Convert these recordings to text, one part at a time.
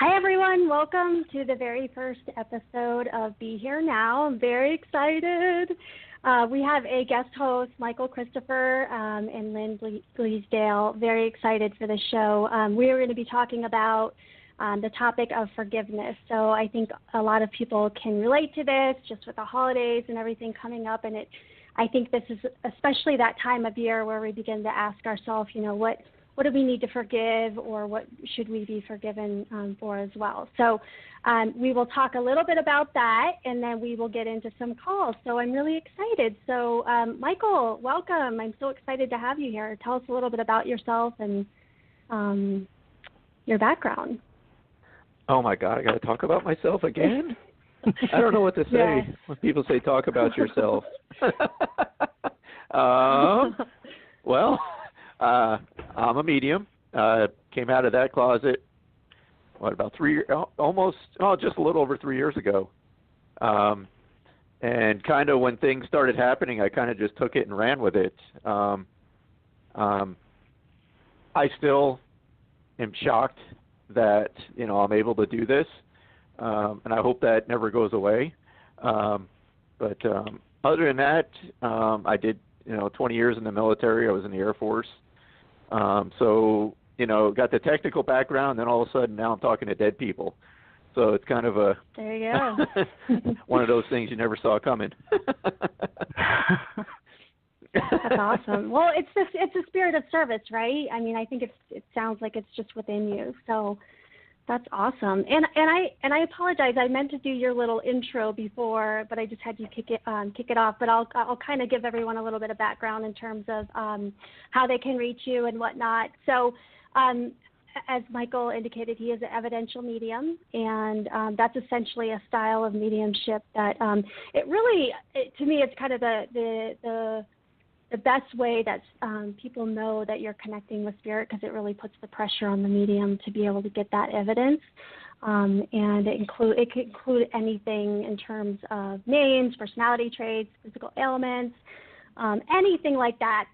Hi, everyone. Welcome to the very first episode of Be Here Now. I'm very excited. We have a guest host, Michael Christopher and Lynn Bleasdale. Very excited for the show. We are going to be talking about the topic of forgiveness. So I think a lot of people can relate to this just with the holidays and everything coming up. And I think this is especially that time of year where we begin to ask ourselves, what do we need to forgive, or what should we be forgiven for as well? So we will talk a little bit about that, and then we will get into some calls. So I'm really excited. So Michael, welcome. I'm so excited to have you here. Tell us a little bit about yourself and your background. Oh, my God, I got to talk about myself again? I don't know what to say when people say talk about yourself. Well, I'm a medium. Came out of that closet, about just a little over 3 years ago. And kind of when things started happening, I kind of just took it and ran with it. I still am shocked that, I'm able to do this. And I hope that never goes away. But other than that, I did, 20 years in the military. I was in the Air Force. So, got the technical background, and then all of a sudden now I'm talking to dead people. So it's kind of there you go. one of those things you never saw coming. That's awesome. Well, it's a spirit of service, right? I mean, I think it sounds like it's just within you. So that's awesome. And I apologize. I meant to do your little intro before, but I just had you kick it off. But I'll kind of give everyone a little bit of background in terms of how they can reach you and whatnot. So as Michael indicated, he is an evidential medium, and that's essentially a style of mediumship that to me, it's kind of the best way that people know that you're connecting with spirit, because it really puts the pressure on the medium to be able to get that evidence. And it can include anything in terms of names, personality traits, physical ailments, anything like that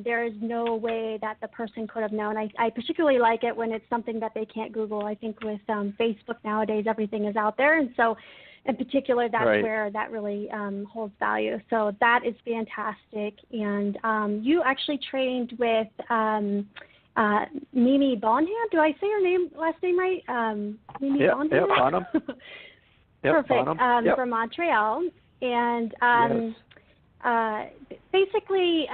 there is no way that the person could have known. I particularly like it when it's something that they can't Google. I think with Facebook nowadays, everything is out there. And so in particular, that's right, where that really holds value. So that is fantastic. And you actually trained with Mimi Bonham. Do I say her last name right? Mimi Bonham? Yeah, Bonham. Perfect. From Montreal. And basically,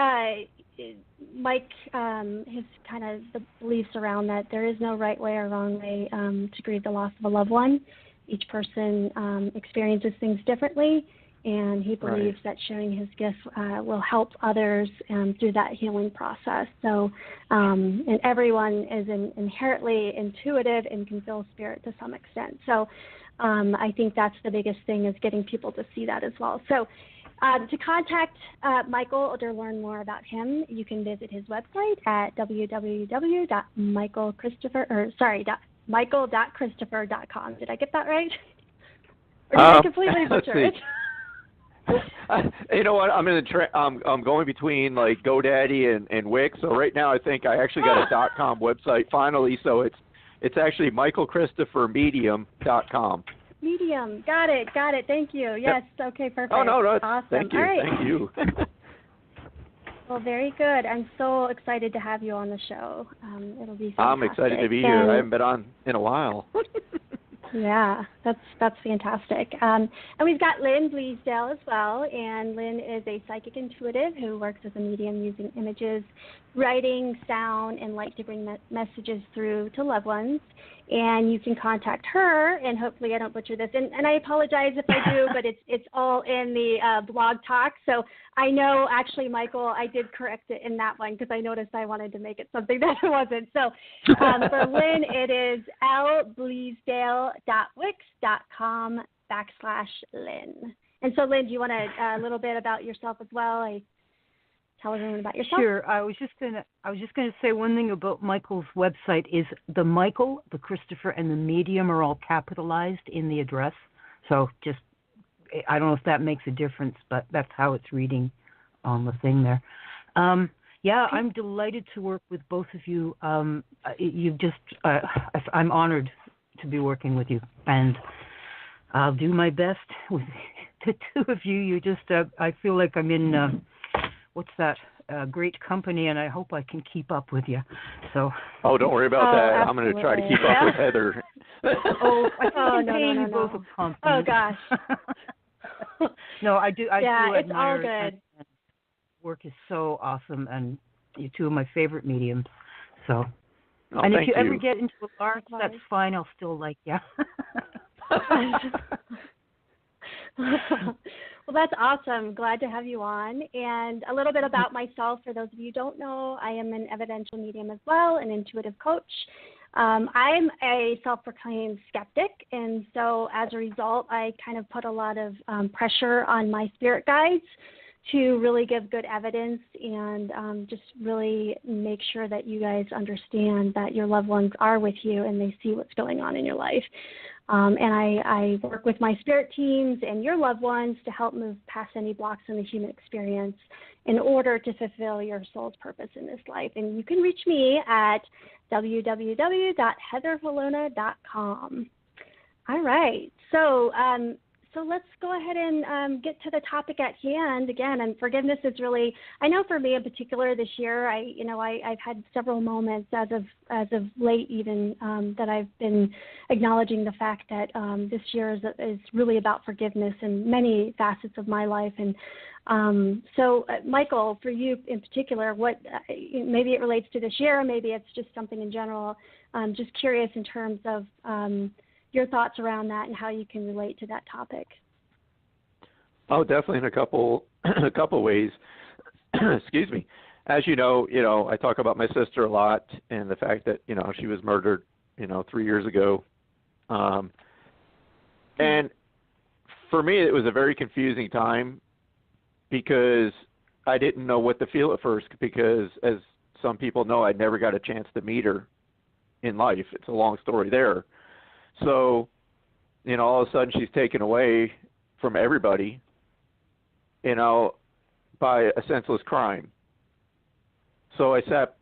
Mike has kind of the beliefs around that there is no right way or wrong way to grieve the loss of a loved one. Each person experiences things differently, and he believes that sharing his gifts will help others through that healing process. So, and everyone is inherently intuitive and can feel spirit to some extent. So I think that's the biggest thing, is getting people to see that as well. So to contact Michael or to learn more about him, you can visit his website at michael.christopher.com. Did I get that right? Or did I completely butcher it? You know what? I'm going between like GoDaddy and Wix. So right now I think I actually got a .com website finally. So it's actually michaelchristophermedium.com. Medium. Got it. Thank you. Yes. Okay, perfect. Oh, no. Awesome. Thank you. All right. Thank you. Well, very good. I'm so excited to have you on the show. It'll be fantastic. I'm excited to be here. I haven't been on in a while. Yeah, that's fantastic. And we've got Lynn Bleasdale as well. And Lynn is a psychic intuitive who works as a medium using images, writing, sound, and light to bring messages through to loved ones. And you can contact her, and hopefully I don't butcher this. And I apologize if I do, but it's all in the blog talk. So I know, actually, Michael, I did correct it in that one because I noticed I wanted to make it something that it wasn't. So for Lynn, it is lbleasdale.wix.com/Lynn. And so, Lynn, do you want a little bit about yourself as well? Tell everyone about yourself. Sure. I was just gonna say one thing about Michael's website is the Michael, the Christopher, and the medium are all capitalized in the address. So just, I don't know if that makes a difference, but that's how it's reading on the thing there. Yeah, I'm delighted to work with both of you. I'm honored to be working with you, and I'll do my best with the two of you. You just, I feel like I'm in, what's that, great company, and I hope I can keep up with you. So. Oh, don't worry about that. Absolutely. I'm going to try to keep up with Heather. I'm paying you both a compliment. Oh, gosh. No, I do. I do it's admire all good. it, and work is so awesome, and you're two of my favorite mediums. So, and if you ever get into a large, that's fine. I'll still like you. Well, that's awesome. Glad to have you on. And a little bit about myself, for those of you who don't know, I am an evidential medium as well, an intuitive coach. I'm a self-proclaimed skeptic, and so as a result, I kind of put a lot of pressure on my spirit guides to really give good evidence and just really make sure that you guys understand that your loved ones are with you and they see what's going on in your life. And I work with my spirit teams and your loved ones to help move past any blocks in the human experience in order to fulfill your soul's purpose in this life. And you can reach me at www.heatherfallona.com. All right. So let's go ahead and get to the topic at hand again. And forgiveness is really, I know for me in particular this year, I've had several moments as of late even that I've been acknowledging the fact that this year is really about forgiveness in many facets of my life. And so Michael, for you in particular, what maybe it relates to this year, maybe it's just something in general. Just curious in terms of your thoughts around that and how you can relate to that topic. Oh, definitely in a couple ways. Excuse me. As you know, I talk about my sister a lot and the fact that, she was murdered, 3 years ago. And for me, it was a very confusing time because I didn't know what to feel at first because, as some people know, I never got a chance to meet her in life. It's a long story there. So, all of a sudden she's taken away from everybody, by a senseless crime. So I sat,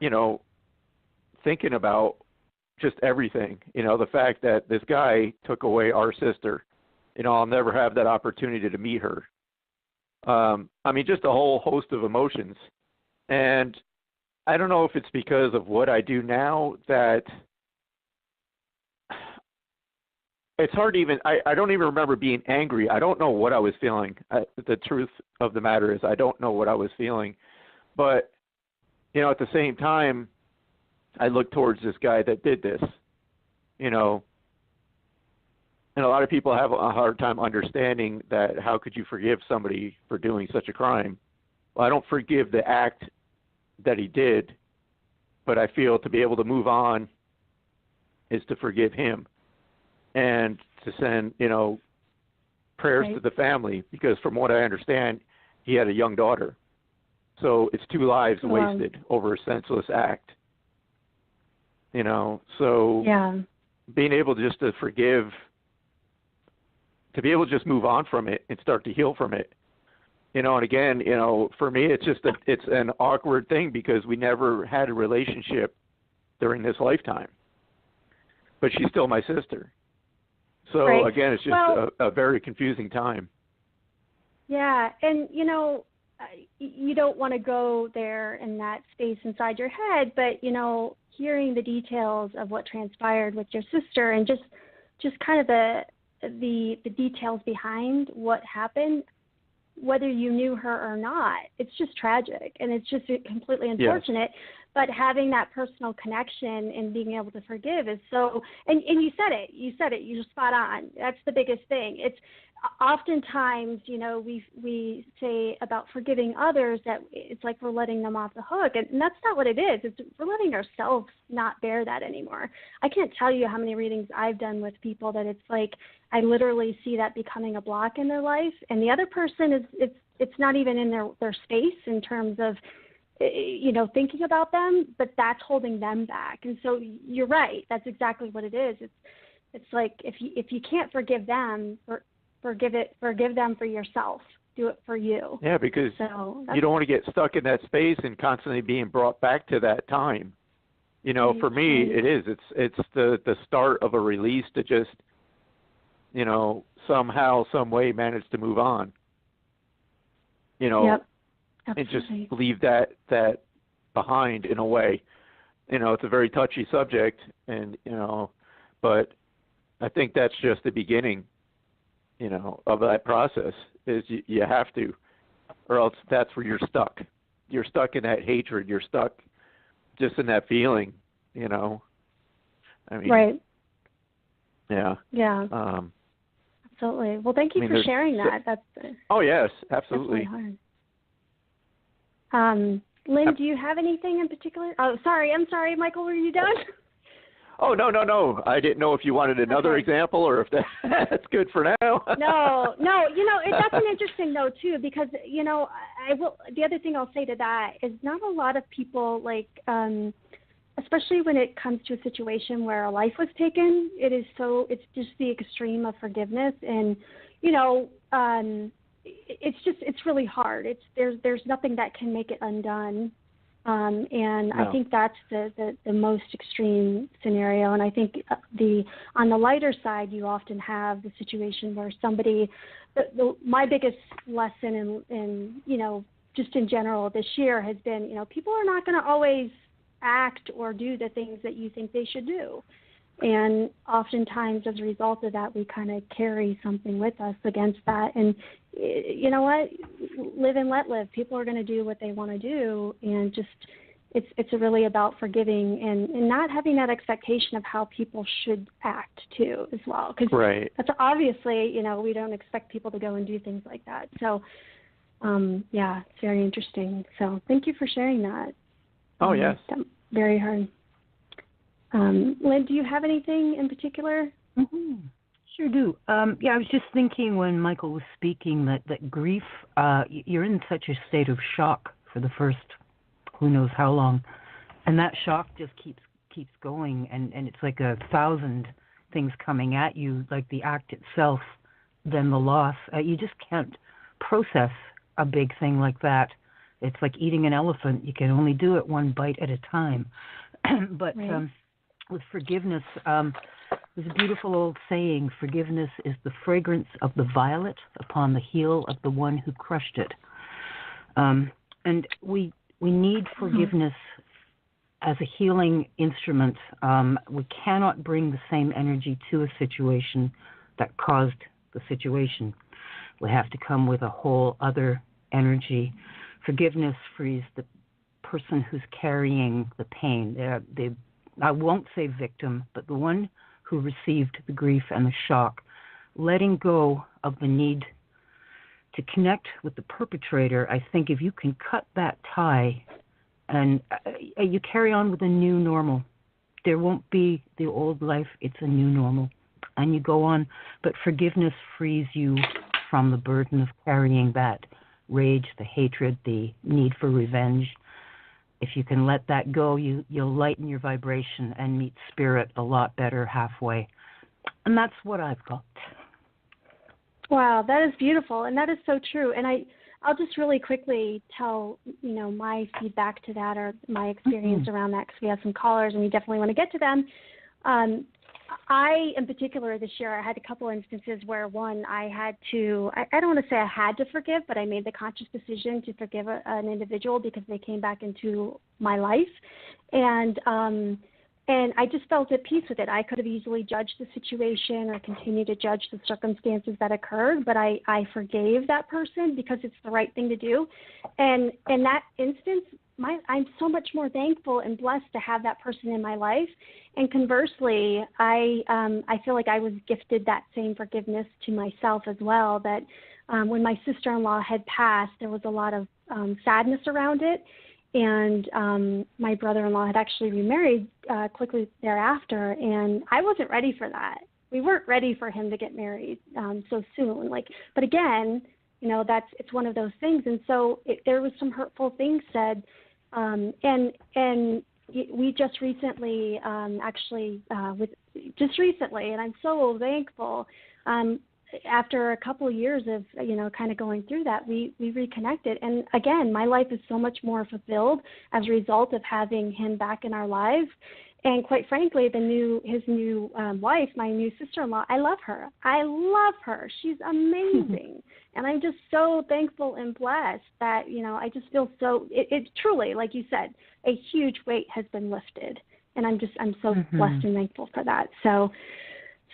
thinking about just everything, the fact that this guy took away our sister. I'll never have that opportunity to meet her. Just a whole host of emotions. And I don't know if it's because of what I do now that it's hard to even, I don't even remember being angry. I don't know what I was feeling. The truth of the matter is I don't know what I was feeling. But, at the same time, I look towards this guy that did this, and a lot of people have a hard time understanding that how could you forgive somebody for doing such a crime? Well, I don't forgive the act that he did, but I feel to be able to move on is to forgive him. And to send, prayers to the family, because from what I understand, he had a young daughter. So it's 2 lives wasted over a senseless act. So being able just to forgive, to be able to just move on from it and start to heal from it. And again, for me, it's just it's an awkward thing because we never had a relationship during this lifetime. But she's still my sister. So, again, it's just a very confusing time. Yeah, and, you don't want to go there in that space inside your head, but, hearing the details of what transpired with your sister and just kind of the details behind what happened, whether you knew her or not, it's just tragic, and it's just completely unfortunate. Yes. But having that personal connection and being able to forgive is so, and you said it, you're spot on. That's the biggest thing. It's oftentimes, we say about forgiving others that it's like we're letting them off the hook, and that's not what it is. It's we're letting ourselves not bear that anymore. I can't tell you how many readings I've done with people that it's like I literally see that becoming a block in their life, and the other person it's not even in their space in terms of thinking about them, but that's holding them back. And so you're right. That's exactly what it is. It's like if you can't forgive them, forgive them for yourself. Do it for you. Yeah, because you don't want to get stuck in that space and constantly being brought back to that time. For me, it is. It's the start of a release to just, somehow, some way manage to move on. Yep. And just leave that behind in a way. It's a very touchy subject, and but I think that's just the beginning, of that process. Is you have to, or else that's where you're stuck. You're stuck in that hatred. You're stuck just in that feeling. Right. Yeah. Yeah. Absolutely. Well, thank you for sharing that. That's. Oh yes, absolutely. That's really hard. Lynn, do you have anything in particular? Oh, sorry. I'm sorry, Michael. Were you done? Oh, no. I didn't know if you wanted another example or if that's good for now. No. That's an interesting note, too, because, the other thing I'll say to that is not a lot of people, especially when it comes to a situation where a life was taken, it's just the extreme of forgiveness. And, it's really hard. There's nothing that can make it undone. And no. I think that's the most extreme scenario. And I think on the lighter side, you often have the situation where somebody, my biggest lesson in just in general this year has been, people are not going to always act or do the things that you think they should do. And oftentimes as a result of that, we kind of carry something with us against that. And you know what? Live and let live. People are going to do what they want to do. And just it's really about forgiving and not having that expectation of how people should act, too, as well. Because that's obviously, we don't expect people to go and do things like that. So, it's very interesting. So thank you for sharing that. Oh, yes. Very hard. Lynn, do you have anything in particular? Mm-hmm. Sure do. I was just thinking when Michael was speaking that grief, you're in such a state of shock for the first who knows how long, and that shock just keeps going, and it's like 1,000 things coming at you, like the act itself, then the loss. You just can't process a big thing like that. It's like eating an elephant. You can only do it one bite at a time. But with forgiveness, there's a beautiful old saying, forgiveness is the fragrance of the violet upon the heel of the one who crushed it. And we need forgiveness as a healing instrument. We cannot bring the same energy to a situation that caused the situation. We have to come with a whole other energy. Forgiveness frees the person who's carrying the pain. I won't say victim, but the one who received the grief and the shock, letting go of the need to connect with the perpetrator. I think if you can cut that tie and you carry on with a new normal, there won't be the old life, it's a new normal, and you go on. But forgiveness frees you from the burden of carrying that rage, the hatred, the need for revenge. If you can let that go, you'll lighten your vibration and meet spirit a lot better halfway. And that's what I've got. Wow, that is beautiful, and that is so true. And I'll just really quickly tell, my feedback to that or my experience around that, because we have some callers and we definitely want to get to them. I, in particular, this year, I had a couple instances where, one, I had to, I don't want to say I had to forgive, but I made the conscious decision to forgive an individual because they came back into my life. And I just felt at peace with it. I could have easily judged the situation or continued to judge the circumstances that occurred, but I forgave that person because it's the right thing to do. And in that instance, I'm so much more thankful and blessed to have that person in my life. And conversely, I feel like I was gifted that same forgiveness to myself as well, that when my sister-in-law had passed, there was a lot of sadness around it. And my brother-in-law had actually remarried quickly thereafter, and I wasn't ready for that. We weren't ready for him to get married so soon. But again, it's one of those things. And so there was some hurtful things said. And we just recently, and I'm so thankful, after a couple of years of, kind of going through that, we reconnected. And again, my life is so much more fulfilled as a result of having him back in our lives. And quite frankly, his new wife, my new sister-in-law, I love her. She's amazing. And I'm just so thankful and blessed that, I just feel so, it truly, like you said, a huge weight has been lifted. And I'm so blessed and thankful for that. So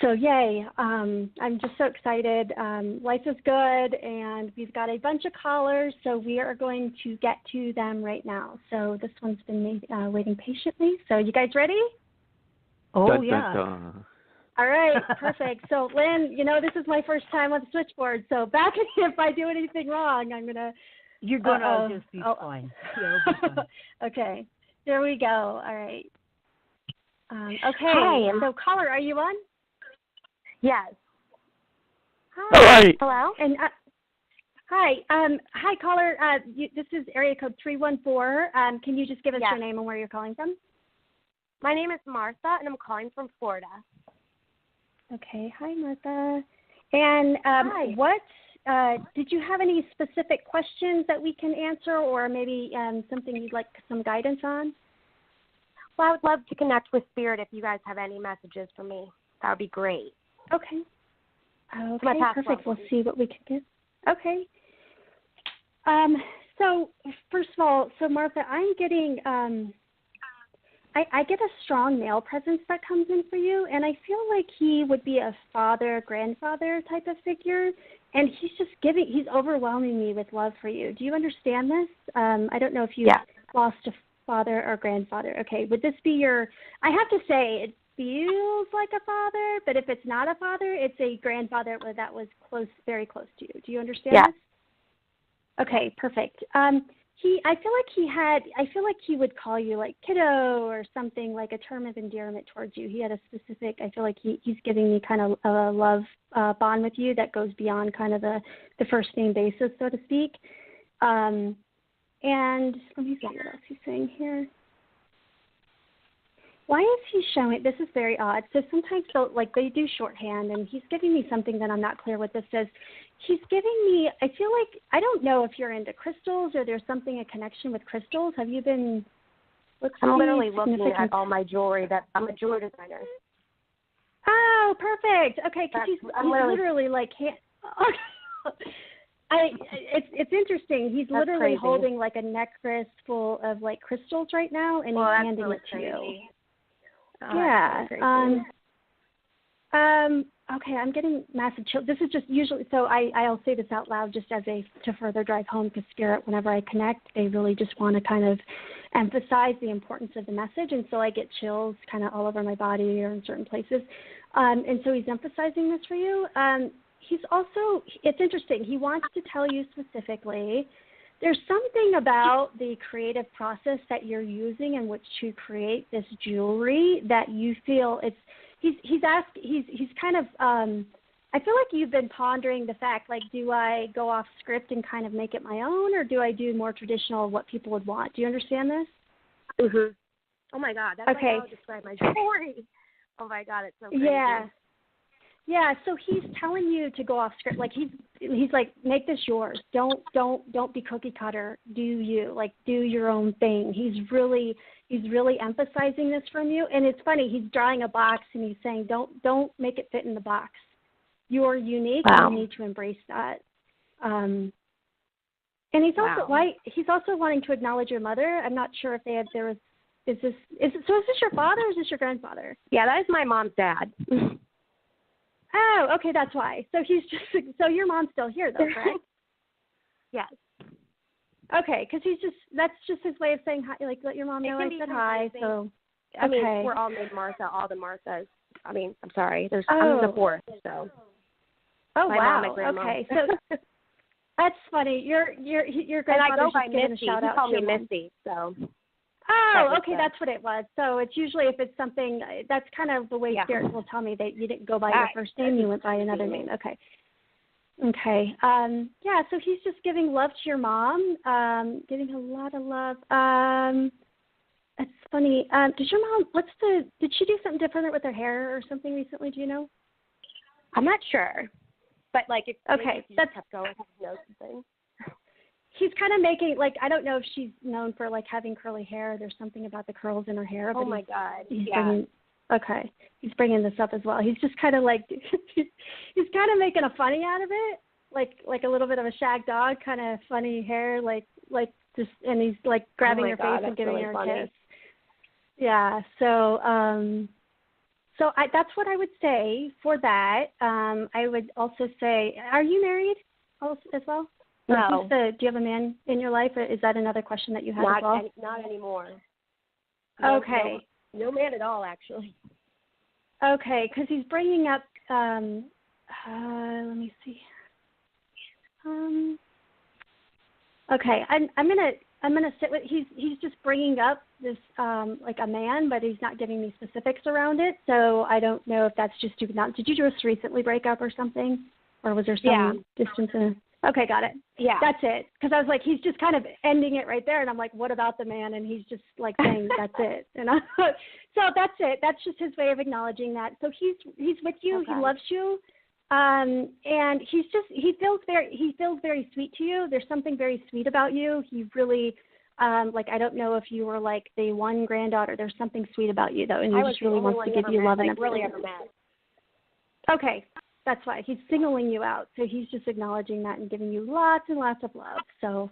yay. I'm just so excited. Life is good, and we've got a bunch of callers, so we are going to get to them right now. So this one's been waiting patiently. So you guys ready? Oh, dun, yeah. Dun, dun. All right, perfect. So, Lynn, this is my first time on the switchboard, so back if I do anything wrong, I'm going to... You're going to just be fine. Yeah, it'll be fine. Okay, here we go. All right. Okay, Hi. so caller, are you on? Yes. Hi. All right. Hello? And hi. Hi, caller. This is area code 314. Can you just give us your name and where you're calling from? My name is Martha, and I'm calling from Florida. Okay. Hi, Martha. And Hi. what did you have any specific questions that we can answer, or maybe something you'd like some guidance on? Well, I would love to connect with Spirit if you guys have any messages for me. That would be great. Okay. Okay, My past perfect. loved We'll see what we can get. Okay. So first of all, Martha, I'm getting I get a strong male presence that comes in for you, and I feel like he would be a father, grandfather type of figure, and he's overwhelming me with love for you. Do you understand this? I don't know if you lost a father or grandfather. Okay, would this be I have to say, it feels like a father, but if it's not a father, it's a grandfather that was very close to you. Do you understand this? Okay, perfect. I feel like he would call you like kiddo or something, like a term of endearment towards you. He had a specific, I feel like he's giving me kind of a love bond with you that goes beyond kind of the first name basis, so to speak. And let me see what else he's saying here. Why is he showing? This is very odd. So sometimes they do shorthand, and he's giving me something that I'm not clear what this says. He's giving me, I feel like, I don't know if you're into crystals or there's something, a connection with crystals. Have you been? I'm literally looking at all my jewelry. I'm a jewelry designer. Oh, perfect. Okay, because he's literally like, it's interesting. He's literally crazy. holding like a necklace full of like crystals right now, and he's handing really it to you. Oh, Yeah. Okay, I'm getting massive chills. This is just usually, so I'll say this out loud just to further drive home, because Spirit, whenever I connect, they really just want to kind of emphasize the importance of the message, and so I get chills kind of all over my body or in certain places. And so he's emphasizing this for you. He's also, it's interesting, he wants to tell you specifically, there's something about the creative process that you're using in which to create this jewelry that you feel he's kind of, I feel like you've been pondering the fact, like, do I go off script and kind of make it my own, or do I do more traditional, what people would want? Do you understand this? Mm-hmm. Oh, my God. That's okay. like how I would describe my jewelry. Oh, my God. It's so crazy. Yeah. Yeah, so he's telling you to go off script. Like he's like, make this yours. Don't be cookie cutter. Do you, like, do your own thing. He's really emphasizing this from you. And it's funny, he's drawing a box and he's saying, don't make it fit in the box. You're unique and you need to embrace that. And he's also wanting to acknowledge your mother. I'm not sure if is this your father or is this your grandfather? Yeah, that is my mom's dad. Oh, okay, that's why. So your mom's still here, though, correct? Yes. Okay, because that's just his way of saying hi, like, let your mom know I said hi. So, I mean, we're all named Martha, all the Marthas. I mean, I'm sorry. I'm the fourth, so. Oh, my wow. mom and grandma. Okay, so that's funny. Your grandfather's just giving a shout out. He called me Missy, so. Oh, okay, that's what it was. So it's usually, if it's something, that's kind of the way Spirit will tell me that you didn't go by your first name, you went by another name. Okay. Okay. Yeah, so he's just giving love to your mom, giving a lot of love. That's funny. Does your mom, did she do something different with her hair or something recently, do you know? I'm not sure. But like if you that's kept going, you know something. He's kind of making, like, I don't know if she's known for, like, having curly hair. There's something about the curls in her hair. Oh, my God. He's bringing this up as well. He's just kind of, like, he's kind of making a funny out of it, like a little bit of a shag dog, kind of funny hair, like just, and he's, like, grabbing her face and giving her a kiss. Yeah, so that's what I would say for that. I would also say, are you married as well? No. Do you have a man in your life, or is that another question that you have as well? Not anymore. Okay. No man at all, actually. Okay, because he's bringing up. Let me see. Okay, I'm gonna sit with. He's just bringing up this like a man, but he's not giving me specifics around it. So I don't know if that's just due. Did you just recently break up or something, or was there some distance in it? Okay, got it. Yeah. That's it. Because I was like, he's just kind of ending it right there. And I'm like, what about the man? And he's just like saying, that's it. And so that's it. That's just his way of acknowledging that. So he's with you. Okay. He loves you. And he feels very sweet to you. There's something very sweet about you. He really, like, I don't know if you were like the one granddaughter. There's something sweet about you, though. And he just really wants to give you love and everything. Really ever met. Okay. That's why he's singling you out. So he's just acknowledging that and giving you lots and lots of love. So,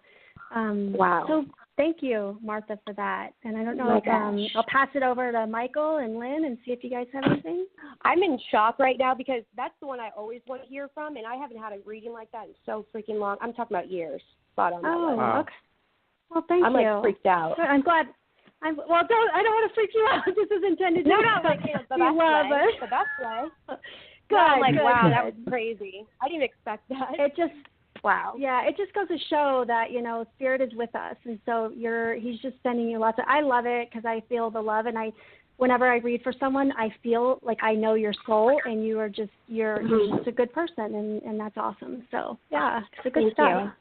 wow. So thank you, Martha, for that. And I don't know if I'll pass it over to Michael and Lynn and see if you guys have anything. I'm in shock right now because that's the one I always want to hear from, and I haven't had a reading like that in so freaking long. I'm talking about years. Spot on. Oh, wow. Okay. Well, thank you. I'm like freaked out. I'm glad. I don't want to freak you out. This is intended to be the best way. Good. I'm like, good, wow, good. That was crazy. I didn't expect that. It just, wow. Yeah, it just goes to show that, Spirit is with us. And so he's just sending you lots of, I love it because I feel the love. And whenever I read for someone, I feel like I know your soul and you're just a good person. And that's awesome. So, yeah, it's a good Thank stuff.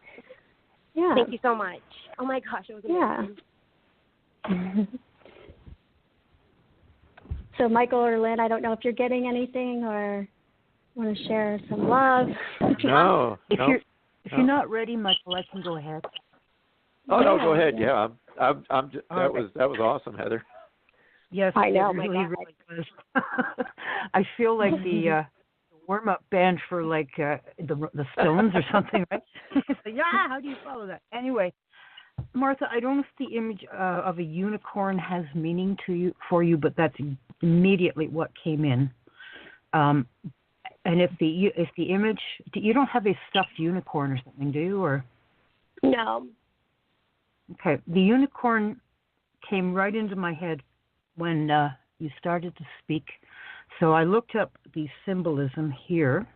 You. Yeah. Thank you so much. Oh, my gosh, it was amazing. Yeah. So, Michael or Lynn, I don't know if you're getting anything or want to share some love. No. If you're not ready, Michael, I can go ahead. Oh no, go ahead. Yeah, I'm just, that was awesome, Heather. Yes, I know. It really was. I feel like the warm-up band for like the Stones or something, right? So, yeah, how do you follow that? Anyway, Martha, I don't know if the image of a unicorn has meaning for you, but that's immediately what came in. And if the image, you don't have a stuffed unicorn or something, do you? Or no. Okay, the unicorn came right into my head when you started to speak. So I looked up the symbolism here.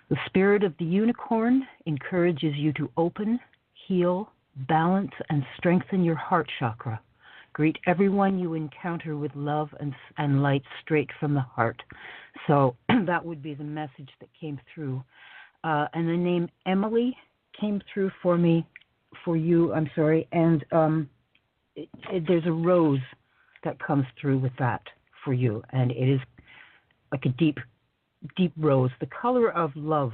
The spirit of the unicorn encourages you to open, heal, balance, and strengthen your heart chakra. Greet everyone you encounter with love and light straight from the heart. So that would be the message that came through. And the name Emily came through for you, and there's a rose that comes through with that for you, and it is like a deep, deep rose, the color of love,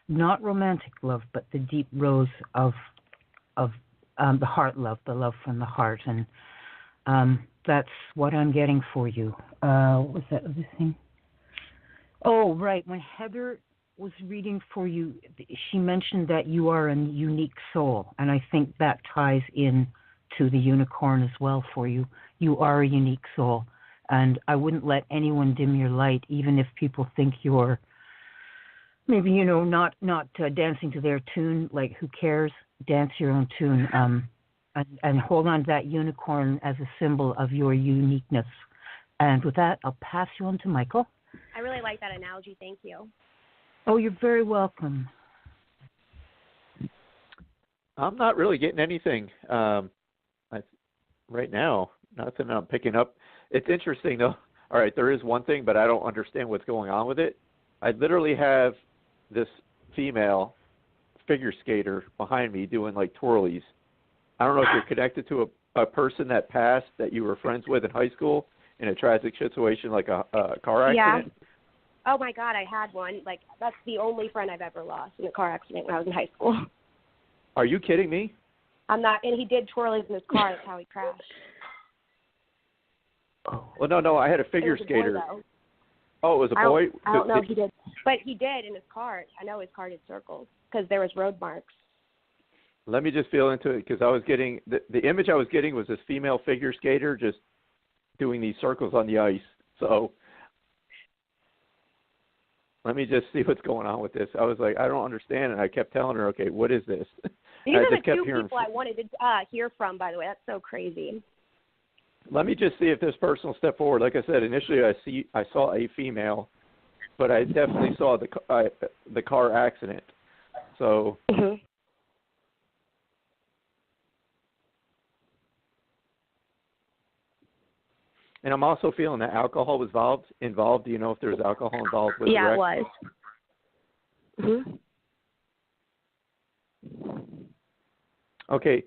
not romantic love, but the deep rose of the heart love, the love from the heart, and that's what I'm getting for you. What was that other thing? Oh, right. When Heather was reading for you, she mentioned that you are a unique soul, and I think that ties in to the unicorn as well for you. You are a unique soul, and I wouldn't let anyone dim your light, even if people think you're maybe, not dancing to their tune. Like, who cares? Dance your own tune, and hold on to that unicorn as a symbol of your uniqueness. And with that, I'll pass you on to Michael. I really like that analogy. Thank you. Oh, you're very welcome. I'm not really getting anything right now. Nothing I'm picking up. It's interesting, though. All right, there is one thing, but I don't understand what's going on with it. I literally have this female figure skater behind me doing like twirlies. I don't know if you're connected to a person that passed that you were friends with in high school in a tragic situation like a car accident. Oh my God, I had one. Like, that's the only friend I've ever lost in a car accident when I was in high school. Are you kidding me? I'm not, and he did twirlies in his car. That's how he crashed. Well, no, I had a figure skater. Oh, it was a boy? I don't know if he did. But he did in his car. I know his car did circles because there was road marks. Let me just feel into it because I was getting the image I was getting was this female figure skater just doing these circles on the ice. So let me just see what's going on with this. I was like, I don't understand, and I kept telling her, okay, what is this? These are the two people I wanted to hear from, by the way. That's so crazy. Let me just see if this person will step forward. Like I said, initially I saw a female, but I definitely saw the car accident. So. Mm-hmm. And I'm also feeling that alcohol was involved. Do you know if there's alcohol involved with the wreck? Yeah, it was. Mm-hmm. Okay.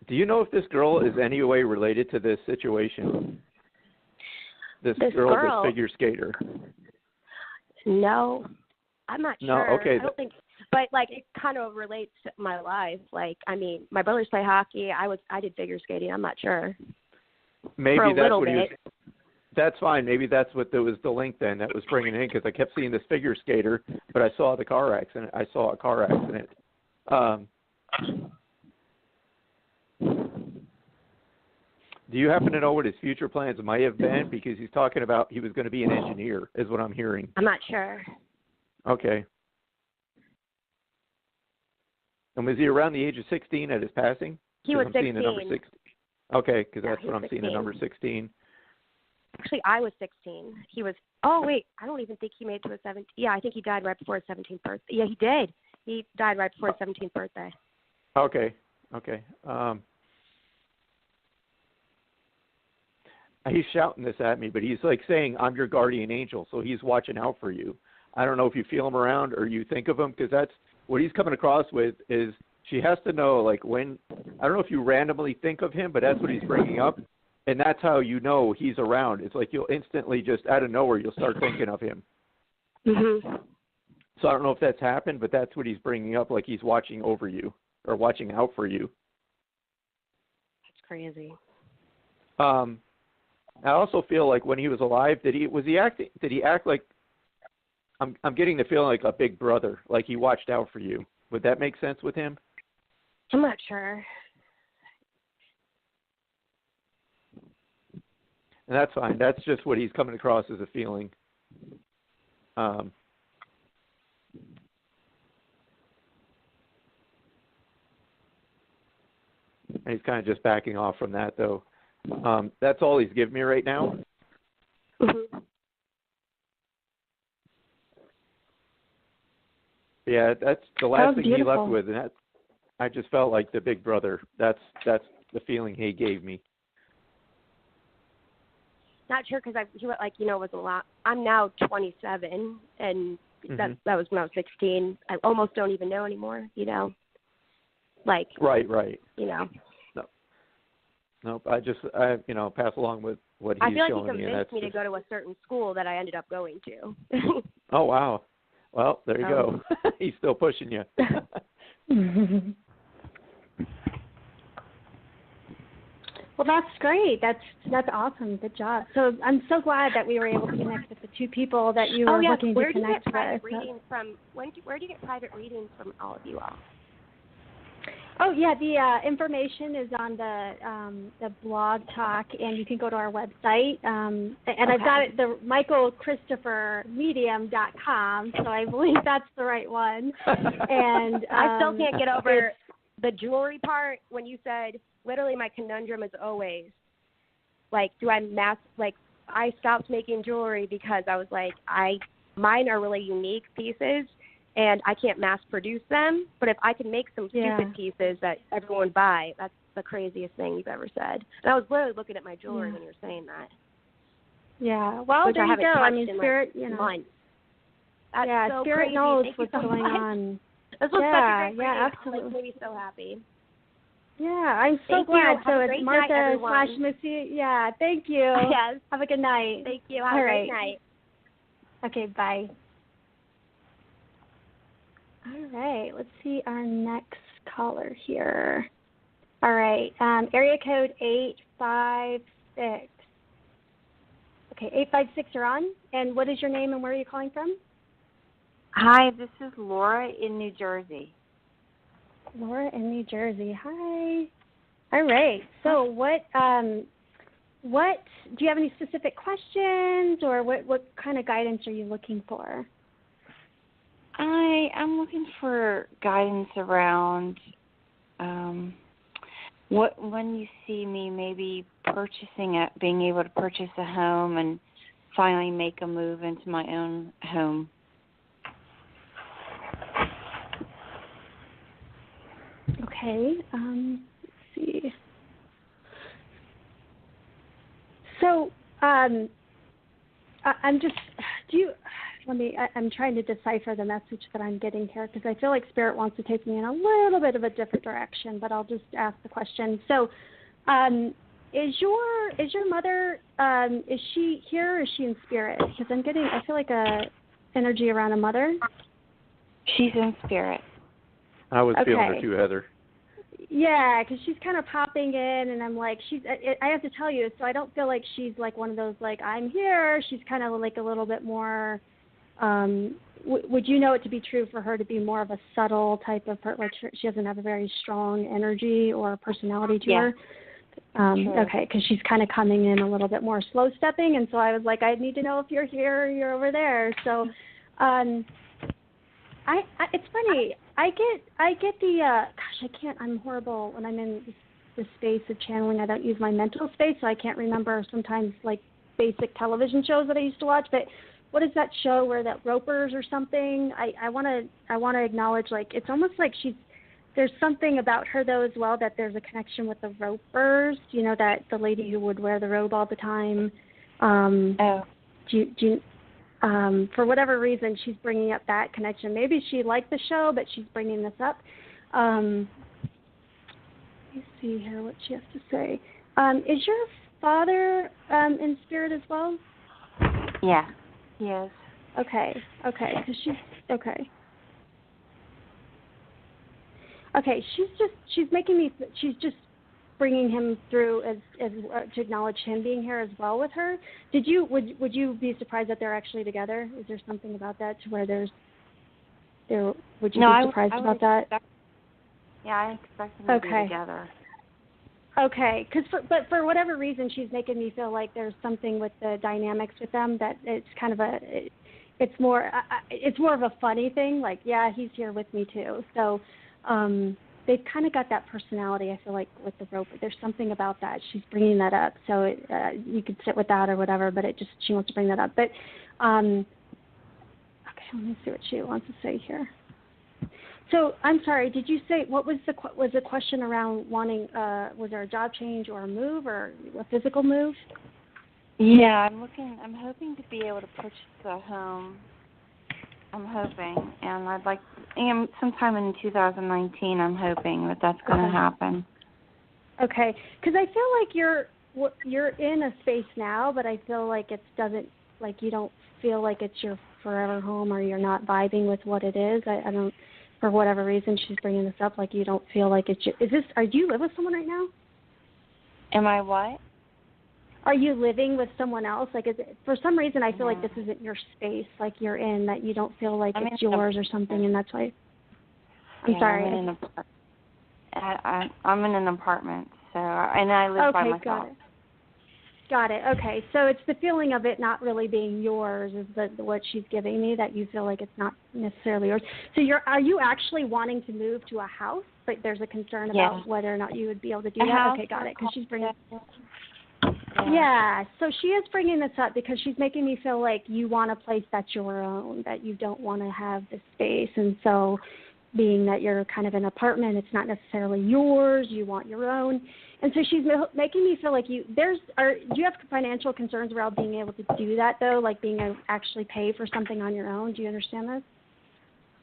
Do you know if this girl is any way related to this situation? This girl, this figure skater. No, I'm not sure. No, okay. I don't think, but like it kind of relates to my life. Like, I mean, my brothers play hockey. I did figure skating. I'm not sure. Maybe For a that's little what bit. he was. That's fine. Maybe that's what was the link then that was bringing it in because I kept seeing this figure skater, but I saw the car accident. I saw a car accident. Do you happen to know what his future plans might have been? Because he's talking about he was going to be an engineer, is what I'm hearing. I'm not sure. Okay. And was he around the age of 16 at his passing? He was 16. Seeing the number 16. Okay, because that's what I'm 16. seeing, the number 16. Actually, I was 16. He was, oh, wait, I don't even think he made it to his 17th. Yeah, I think he died right before his 17th birthday. Yeah, he did. He died right before his 17th birthday. Okay. He's shouting this at me, but he's like saying, I'm your guardian angel, so he's watching out for you. I don't know if you feel him around or you think of him, because that's what he's coming across with is she has to know, like, when, I don't know if you randomly think of him, but that's what he's bringing up, and that's how you know he's around. It's like you'll instantly just, out of nowhere, you'll start thinking of him. Mm-hmm. So I don't know if that's happened, but that's what he's bringing up, like he's watching over you or watching out for you. That's crazy. I also feel like when he was alive, did he act like, I'm getting the feeling like a big brother, like he watched out for you. Would that make sense with him? I'm not sure. And that's fine. That's just what he's coming across as a feeling. And he's kind of just backing off from that, though. That's all he's giving me right now. Mm-hmm. Yeah, that's the last thing beautiful. he left with, and that I just felt like the big brother. That's the feeling he gave me. Not sure because he was a lot. I'm now 27, and that was when I was 16. I almost don't even know anymore. Like Right. No. Nope. I pass along with what he's I feel like showing he me. convinced me to go to a certain school that I ended up going to. Oh wow. Well, there you go. He's still pushing you. Well, that's great. That's awesome. Good job. So I'm so glad that we were able to connect with the two people that you were looking to connect with. Where do you get private readings from all of you all? Oh yeah, the information is on the blog talk, and you can go to our website. And I've got it, the michaelchristophermedium.com, so I believe that's the right one. And I still can't get over the jewelry part when you said, literally my conundrum is always, like, do I I stopped making jewelry because I was like, mine are really unique pieces, and I can't mass produce them. But if I can make some stupid pieces that everyone would buy, that's the craziest thing you've ever said. And I was literally looking at my jewelry when you were saying that. Yeah. Well, there you go. I mean, Spirit, months. That's so Spirit crazy. knows Thank what's you so going much. on. This was such a great Yeah, reading. absolutely. It made me so happy. Yeah, I'm so glad. So it's Martha / Missy. Yeah, thank you. Yes. Have a good night. Thank you. Have a great night. Okay, bye. All right, let's see our next caller here. All right, area code 856. Okay, 856, you're on. And what is your name and where are you calling from? Hi, this is Laura in New Jersey. Laura in New Jersey. Hi. All right. So what do you have any specific questions or what kind of guidance are you looking for? I'm looking for guidance around when you see me maybe being able to purchase a home and finally make a move into my own home. Okay. Let's see. So I'm trying to decipher the message that I'm getting here because I feel like Spirit wants to take me in a little bit of a different direction, but I'll just ask the question. So, is your mother, is she here or is she in spirit? Because I feel like a energy around a mother. She's in spirit. I was feeling her too, Heather. Yeah, because she's kind of popping in, and I'm like, I have to tell you, so I don't feel like she's like one of those like I'm here. She's kind of like a little bit more. Would you know it to be true for her to be more of a subtle type of like she doesn't have a very strong energy or personality to her? Okay, because she's kind of coming in a little bit more slow stepping, and so I was like, I need to know if you're here or you're over there. So, it's funny. I get the I'm horrible when I'm in the space of channeling. I don't use my mental space, so I can't remember sometimes like basic television shows that I used to watch. But what is that show where that Ropers or something? I want to acknowledge like it's almost like there's something about her though as well that there's a connection with the Ropers. You know, that the lady who would wear the robe all the time. For whatever reason, she's bringing up that connection. Maybe she liked the show, but she's bringing this up. Let me see here what she has to say. Is your father in spirit as well? Yeah, he is. Okay. Because she's just bringing him through as to acknowledge him being here as well with her. Would you be surprised that they're actually together? Is there something about that to where would you be surprised about that? I expect them to be together. Okay, but for whatever reason, she's making me feel like there's something with the dynamics with them that it's kind of it's more of a funny thing. Like, yeah, he's here with me too. So, they've kind of got that personality. I feel like with the rope, there's something about that. She's bringing that up, so you could sit with that or whatever. But she wants to bring that up. But okay, let me see what she wants to say here. So I'm sorry. Did you say what was the question around wanting? Was there a job change or a move or a physical move? Yeah, I'm hoping to be able to purchase a home. I'm hoping, and I'd like sometime in 2019. I'm hoping that's going to happen. Okay, because I feel like you're in a space now, but I feel like you don't feel like it's your forever home, or you're not vibing with what it is. I don't, for whatever reason, she's bringing this up. Like you don't feel like it's. Do you live with someone right now? Am I what? Are you living with someone else? Like, for some reason, I feel like this isn't your space, like you're in, that you don't feel like it's yours or something, and that's why. I'm sorry. I'm in an apartment, and I live by myself. Okay, got it. Okay, so it's the feeling of it not really being yours is what she's giving me, that you feel like it's not necessarily yours. So are you actually wanting to move to a house, but there's a concern about whether or not you would be able to do that? Okay, got it, because she's bringing. Yeah, so she is bringing this up because she's making me feel like you want a place that's your own, that you don't want to have the space. And so being that you're kind of an apartment, it's not necessarily yours, you want your own. And so she's making me feel like do you have financial concerns around being able to do that, though, like being able to actually pay for something on your own? Do you understand this?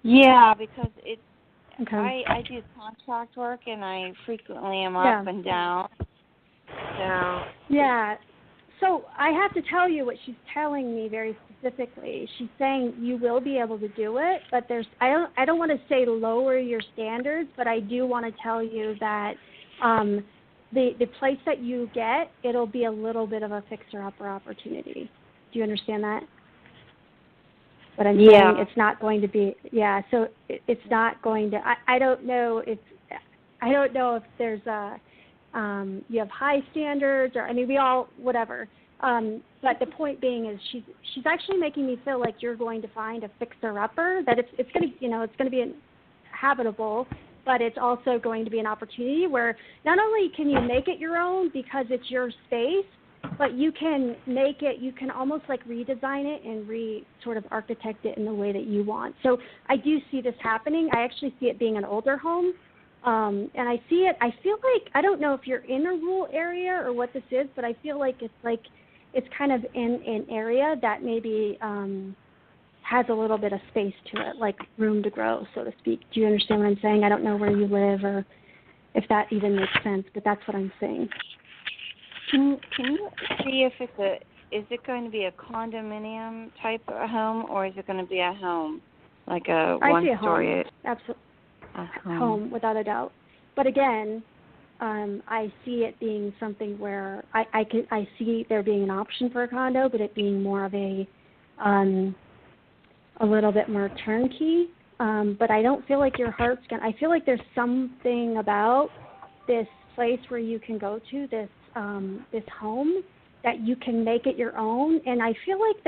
Yeah, because I do contract work, and I frequently am up and down. So yeah. So I have to tell you what she's telling me very specifically. She's saying you will be able to do it, but I don't want to say lower your standards, but I do want to tell you that the place that you get, it'll be a little bit of a fixer-upper opportunity. Do you understand that? But I'm saying it's not going to be, so it's not going to, I don't know if there's you have high standards, or, I mean, we all, whatever. But the point being is she's actually making me feel like you're going to find a fixer-upper, that it's going to, it's going to be habitable, but it's also going to be an opportunity where not only can you make it your own because it's your space, but you can make it, you can almost like redesign it and sort of architect it in the way that you want. So I do see this happening. I actually see it being an older home. And I see it, I feel like, I don't know if you're in a rural area or what this is, but I feel like it's kind of in an area that maybe has a little bit of space to it, like room to grow, so to speak. Do you understand what I'm saying? I don't know where you live or if that even makes sense, but that's what I'm saying. Can you see if is it going to be a condominium type of home, or is it going to be a home, like a one-story? Absolutely. Home, without a doubt. But again, I see it being something where I see there being an option for a condo, but it being more of a little bit more turnkey. But I don't feel like your heart's going to, I feel like there's something about this place where you can go to, this home, that you can make it your own. And I feel like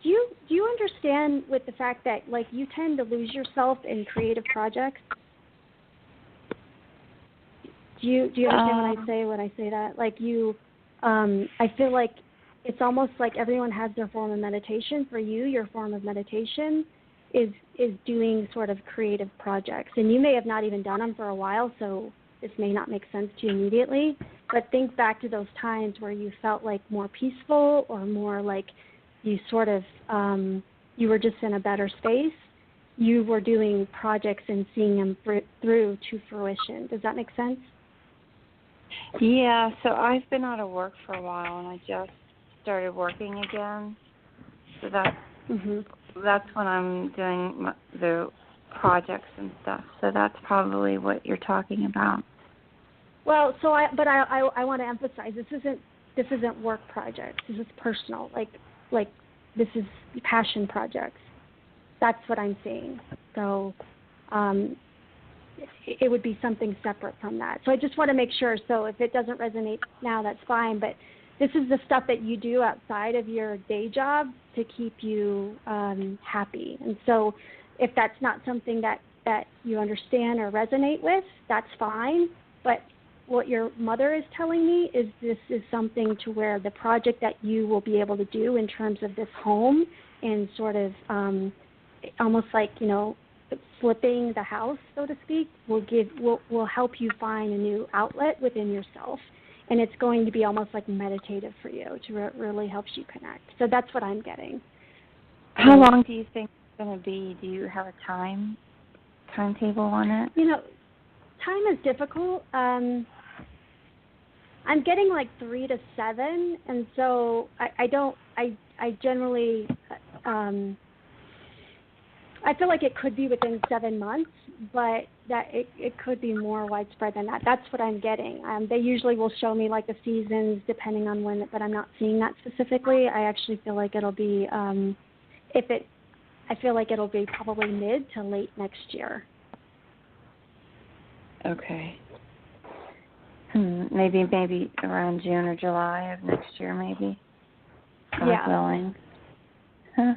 do you understand with the fact that, like, you tend to lose yourself in creative projects? Do you understand when I say that? Like, I feel like it's almost like everyone has their form of meditation. For you, your form of meditation is doing sort of creative projects. And you may have not even done them for a while, so this may not make sense to you immediately. But think back to those times where you felt like more peaceful, or more like you sort of, you were just in a better space. You were doing projects and seeing them through to fruition. Does that make sense? Yeah, so I've been out of work for a while, and I just started working again. So that's when I'm doing the projects and stuff. So that's probably what you're talking about. Well, so I want to emphasize this isn't work projects. This is personal. Like this is passion projects. That's what I'm seeing. So it would be something separate from that. So I just want to make sure. So if it doesn't resonate now, that's fine. But this is the stuff that you do outside of your day job to keep you happy. And so if that's not something that you understand or resonate with, that's fine. But what your mother is telling me is this is something to where the project that you will be able to do in terms of this home and sort of almost like, flipping the house, so to speak, will help you find a new outlet within yourself. And it's going to be almost like meditative for you to really helps you connect. So that's what I'm getting. How long do you think it's going to be? Do you have a timetable on it? Time is difficult. I'm getting like 3 to 7, and so I generally I feel like it could be within 7 months, but that it could be more widespread than that. That's what I'm getting. They usually will show me like the seasons depending on when, but I'm not seeing that specifically. I actually feel like it'll be I feel like it'll be probably mid to late next year. Okay. Maybe around June or July of next year, maybe. God willing. Huh.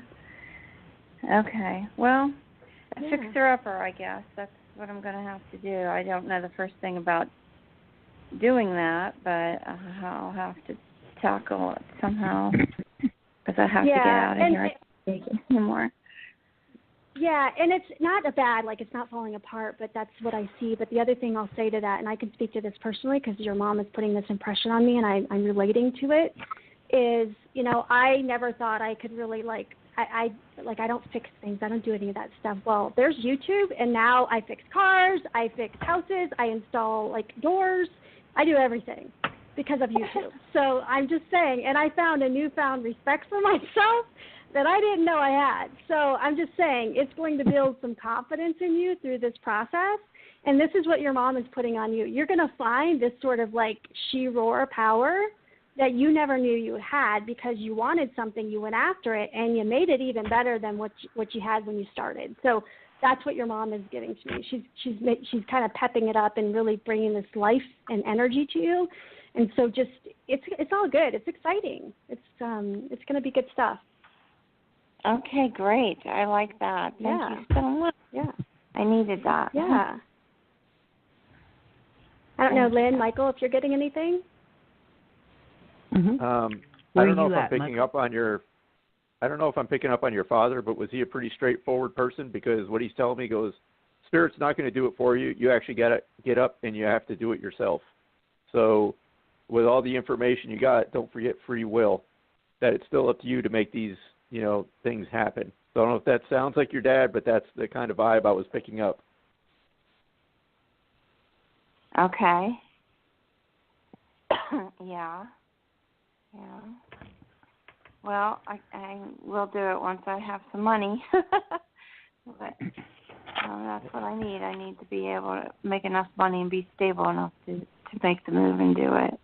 Okay. Well, a fixer-upper, I guess. That's what I'm going to have to do. I don't know the first thing about doing that, but I'll have to tackle it somehow because I have to get out of here. I can't take it anymore. Yeah, and it's not a bad, like it's not falling apart, but that's what I see. But the other thing I'll say to that, and I can speak to this personally because your mom is putting this impression on me and I'm relating to it, is, I never thought I could really I don't fix things. I don't do any of that stuff. Well, there's YouTube, and now I fix cars, I fix houses, I install doors, I do everything. because of YouTube. So I'm just saying, and I found a newfound respect for myself that I didn't know I had. So I'm just saying it's going to build some confidence in you through this process. And this is what your mom is putting on you. You're going to find this sort of like she-roar power that you never knew you had because you wanted something, you went after it, and you made it even better than what you had when you started. So that's what your mom is giving to me. She's kind of pepping it up and really bringing this life and energy to you. And so just it's all good. It's exciting. It's going to be good stuff. Okay, great. I like that. Thank you so much. Yeah. I needed that. Yeah. I don't know, Lynn, Michael, if you're getting anything. Mm-hmm. I don't know if I'm picking up on your. I don't know if I'm picking up on your father, but was he a pretty straightforward person? Because what he's telling me goes, Spirit's not going to do it for you. You actually got to get up and you have to do it yourself. So, with all the information you got, don't forget free will. That it's still up to you to make these, things happen. So I don't know if that sounds like your dad, but that's the kind of vibe I was picking up. Okay. Yeah. Well, I will do it once I have some money. But that's what I need. I need to be able to make enough money and be stable enough to make the move and do it.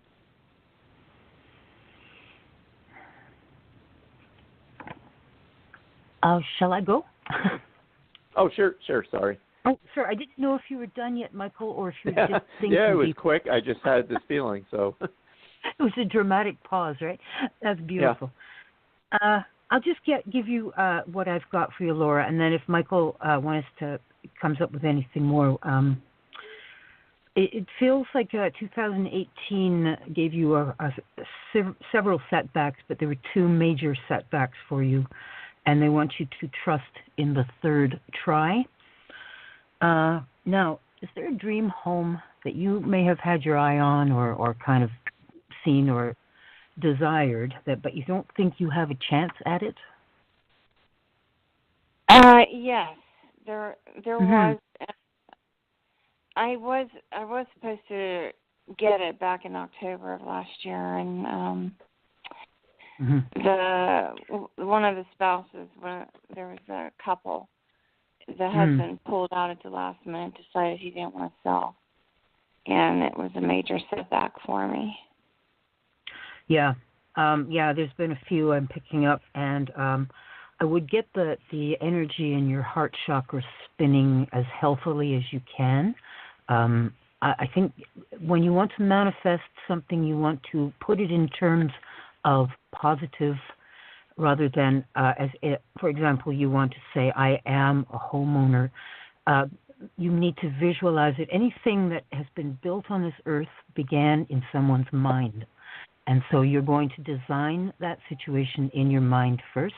Shall I go? Oh, sure. Sorry. Oh, sure. I didn't know if you were done yet, Michael, or if you were just thinking. Yeah, it was quick. I just had this feeling, so. It was a dramatic pause, right? That's beautiful. Yeah. I'll just give you what I've got for you, Laura, and then if Michael comes up with anything more. It feels like 2018 gave you several setbacks, but there were two major setbacks for you, and they want you to trust in the third try. Now, is there a dream home that you may have had your eye on or kind of seen or desired, but you don't think you have a chance at it? Yes, there Mm-hmm. was. I was supposed to get it back in October of last year, and one of the spouses, there was a couple, the husband pulled out at the last minute, decided he didn't want to sell, and it was a major setback for me. Yeah, there's been a few I'm picking up, and I would get the energy in your heart chakra spinning as healthily as you can. I think when you want to manifest something, you want to put it in terms of positive rather than, for example, you want to say, I am a homeowner. You need to visualize it. Anything that has been built on this earth began in someone's mind. And so you're going to design that situation in your mind first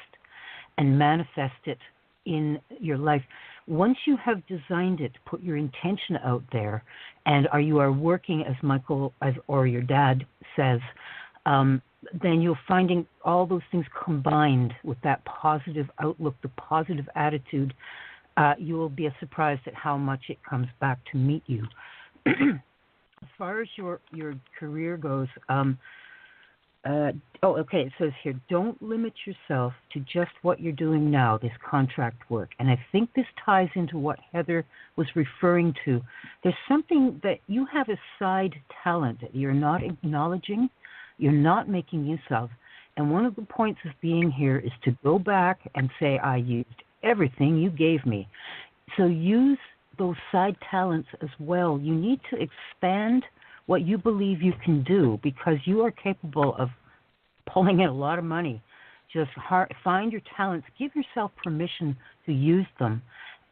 and manifest it in your life. Once you have designed it, put your intention out there, and you are working as Michael or your dad says, then you're finding all those things combined with that positive outlook, the positive attitude. You will be surprised at how much it comes back to meet you. As far as your career goes, it says here, don't limit yourself to just what you're doing now, this contract work. And I think this ties into what Heather was referring to. There's something that you have a side talent that you're not acknowledging, you're not making use of. And one of the points of being here is to go back and say, I used everything you gave me. So use those side talents as well. You need to expand what you believe you can do, because you are capable of pulling in a lot of money. Just find your talents, give yourself permission to use them,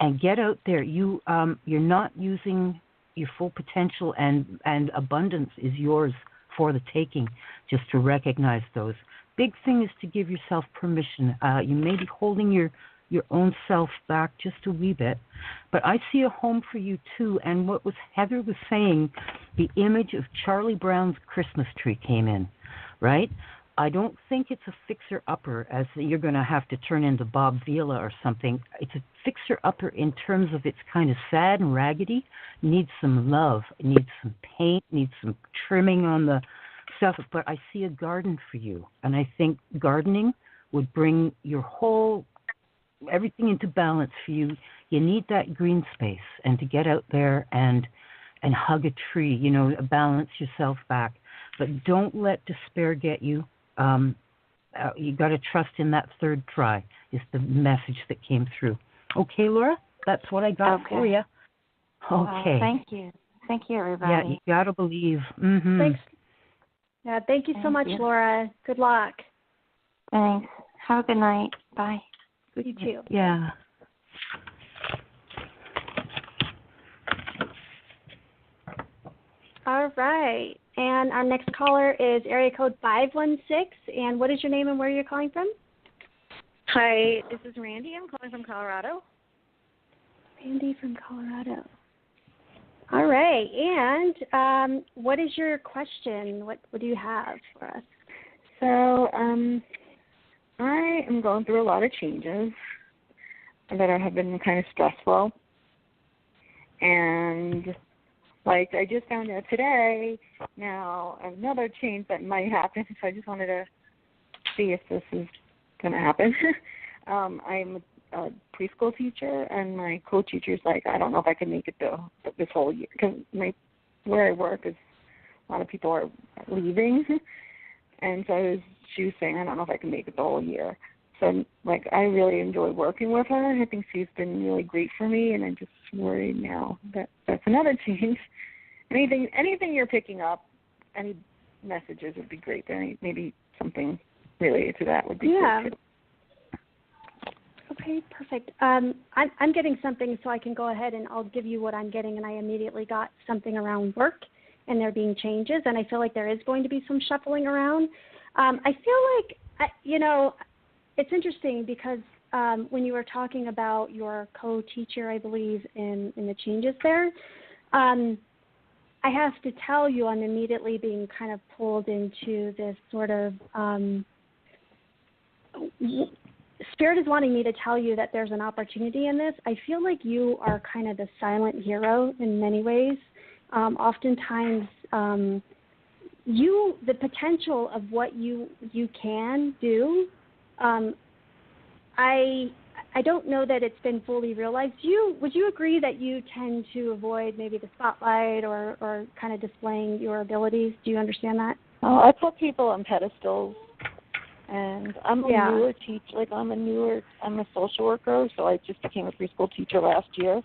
and get out there. You're not using your full potential, and abundance is yours for the taking. Just to recognize those. Big thing is to give yourself permission. You may be holding your own self back just a wee bit. But I see a home for you too. And what Heather was saying, the image of Charlie Brown's Christmas tree came in, right? I don't think it's a fixer-upper, as you're going to have to turn into Bob Vila or something. It's a fixer-upper in terms of it's kind of sad and raggedy. It needs some love. It needs some paint. It needs some trimming on the stuff, but I see a garden for you. And I think gardening would bring your whole, everything into balance for you. You need that green space and to get out there and hug a tree, you know, balance yourself back. But don't let despair get you. You got to trust in that third try is the message that came through. Okay, Laura, that's what I got for you. Okay. Thank you. Thank you, everybody. Yeah, you got to believe. Mm-hmm. Thanks. Yeah, thank you so much, Laura. Good luck. Thanks. Have a good night. Bye. You too. Yeah. All right. And our next caller is area code 516. And what is your name and where are you calling from? Hi, this is Randy. I'm calling from Colorado. Randy from Colorado. All right. And what is your question? What do you have for us? So I am going through a lot of changes that have been kind of stressful. And, like, I just found out today now another change that might happen. So I just wanted to see if this is going to happen. I'm a preschool teacher, and my co-teacher's like, I don't know if I can make it this whole year because where I work is a lot of people are leaving, and so she was saying I don't know if I can make it the whole year. So like I really enjoy working with her. I think she's been really great for me, and I'm just worried now that that's another change. Anything you're picking up, any messages would be great. Maybe something related to that would be great too. Okay, perfect. I'm getting something, so I can go ahead and I'll give you what I'm getting. And I immediately got something around work and there being changes, and I feel like there is going to be some shuffling around. I feel like, it's interesting because when you were talking about your co-teacher, I believe, in the changes there, I have to tell you I'm immediately being kind of pulled into this sort of Spirit is wanting me to tell you that there's an opportunity in this. I feel like you are kind of the silent hero in many ways. Oftentimes, the potential of what you can do, I don't know that it's been fully realized. Would you agree that you tend to avoid maybe the spotlight or kind of displaying your abilities? Do you understand that? Oh, I put people on pedestals. And I'm a newer teacher. I'm a social worker, so I just became a preschool teacher last year.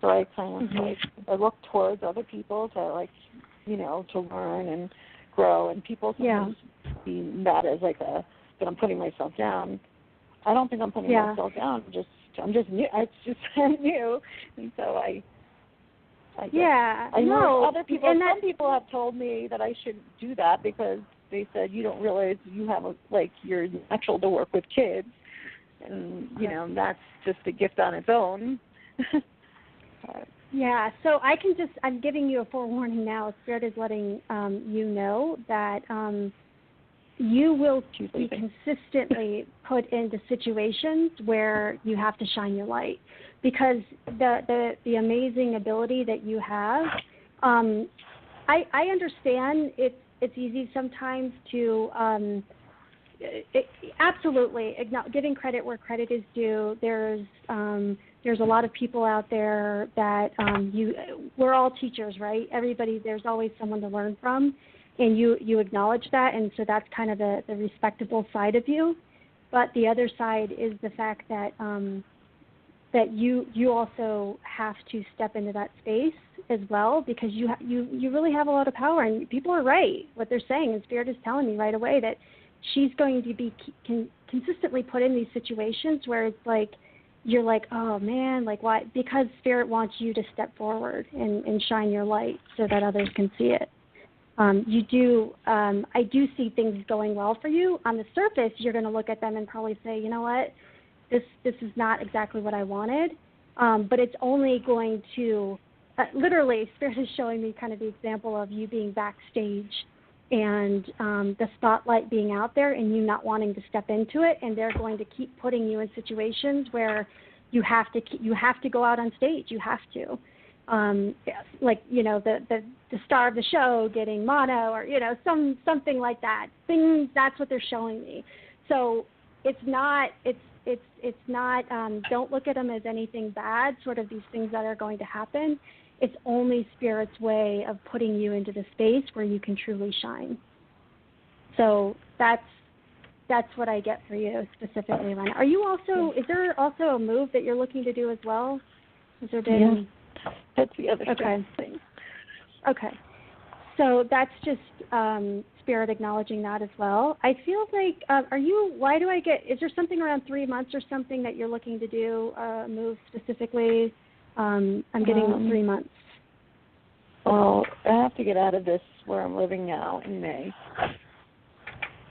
So I kind of I look towards other people to to learn and grow. And people sometimes see that as that I'm putting myself down. I don't think I'm putting myself down. I'm just new. It's just new, and so I know other people. Some people have told me that I shouldn't do that because they said you don't realize you have you're natural to work with kids, and that's just a gift on its own. So I'm giving you a forewarning now. Spirit is letting you know that you will be consistently put into situations where you have to shine your light, because the amazing ability that you have, I understand it's easy sometimes to absolutely giving credit where credit is due. There's a lot of people out there that we're all teachers, right? Everybody, there's always someone to learn from, and you acknowledge that, and so that's kind of the respectable side of you. But the other side is the fact that that you also have to step into that space as well, because you really have a lot of power, and people are right what they're saying, and Spirit is telling me right away that she's going to be consistently put in these situations where it's like you're like, oh man, like why? Because Spirit wants you to step forward and shine your light so that others can see it. I do see things going well for you. On the surface, you're going to look at them and probably say, you know what, this is not exactly what I wanted, but it's only going to literally, Spirit is showing me kind of the example of you being backstage and the spotlight being out there and you not wanting to step into it, and they're going to keep putting you in situations where you have to go out on stage. You have to. like, you know, the star of the show getting mono, or, you know, something like that. That's what they're showing me. So it's not don't look at them as anything bad, sort of these things that are going to happen. It's only Spirit's way of putting you into the space where you can truly shine. So that's what I get for you specifically, Lena. Are you also, is there also a move that you're looking to do as well? Has there been? Yeah, that's the other thing. Okay. So that's just Spirit acknowledging that as well. I feel like, is there something around 3 months or something that you're looking to do, move specifically? I'm getting 3 months. Well, I have to get out of this where I'm living now in May.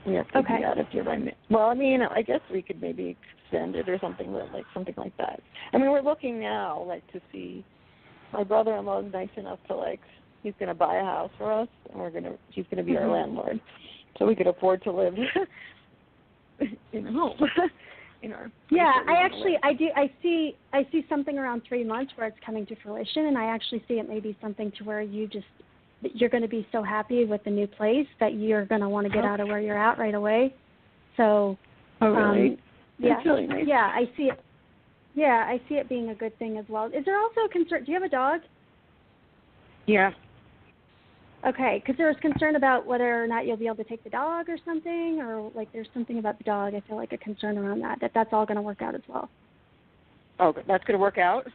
We have to get out of here by May. Well, I mean, I guess we could maybe extend it or something like that. I mean, we're looking now, like, to see. My brother-in-law is nice enough to, like, he's going to buy a house for us, and he's going to be our landlord, so we could afford to live in a home. I see something around 3 months where it's coming to fruition, and I actually see it may be something to where you're going to be so happy with the new place that you're going to want to get out of where you're at right away. So, really? That's really nice. Yeah, I see it. Yeah, I see it being a good thing as well. Is there also a concern? Do you have a dog? Yeah. Okay, because there was concern about whether or not you'll be able to take the dog or something, or like there's something about the dog. I feel like a concern around that's all going to work out as well. Oh, that's going to work out?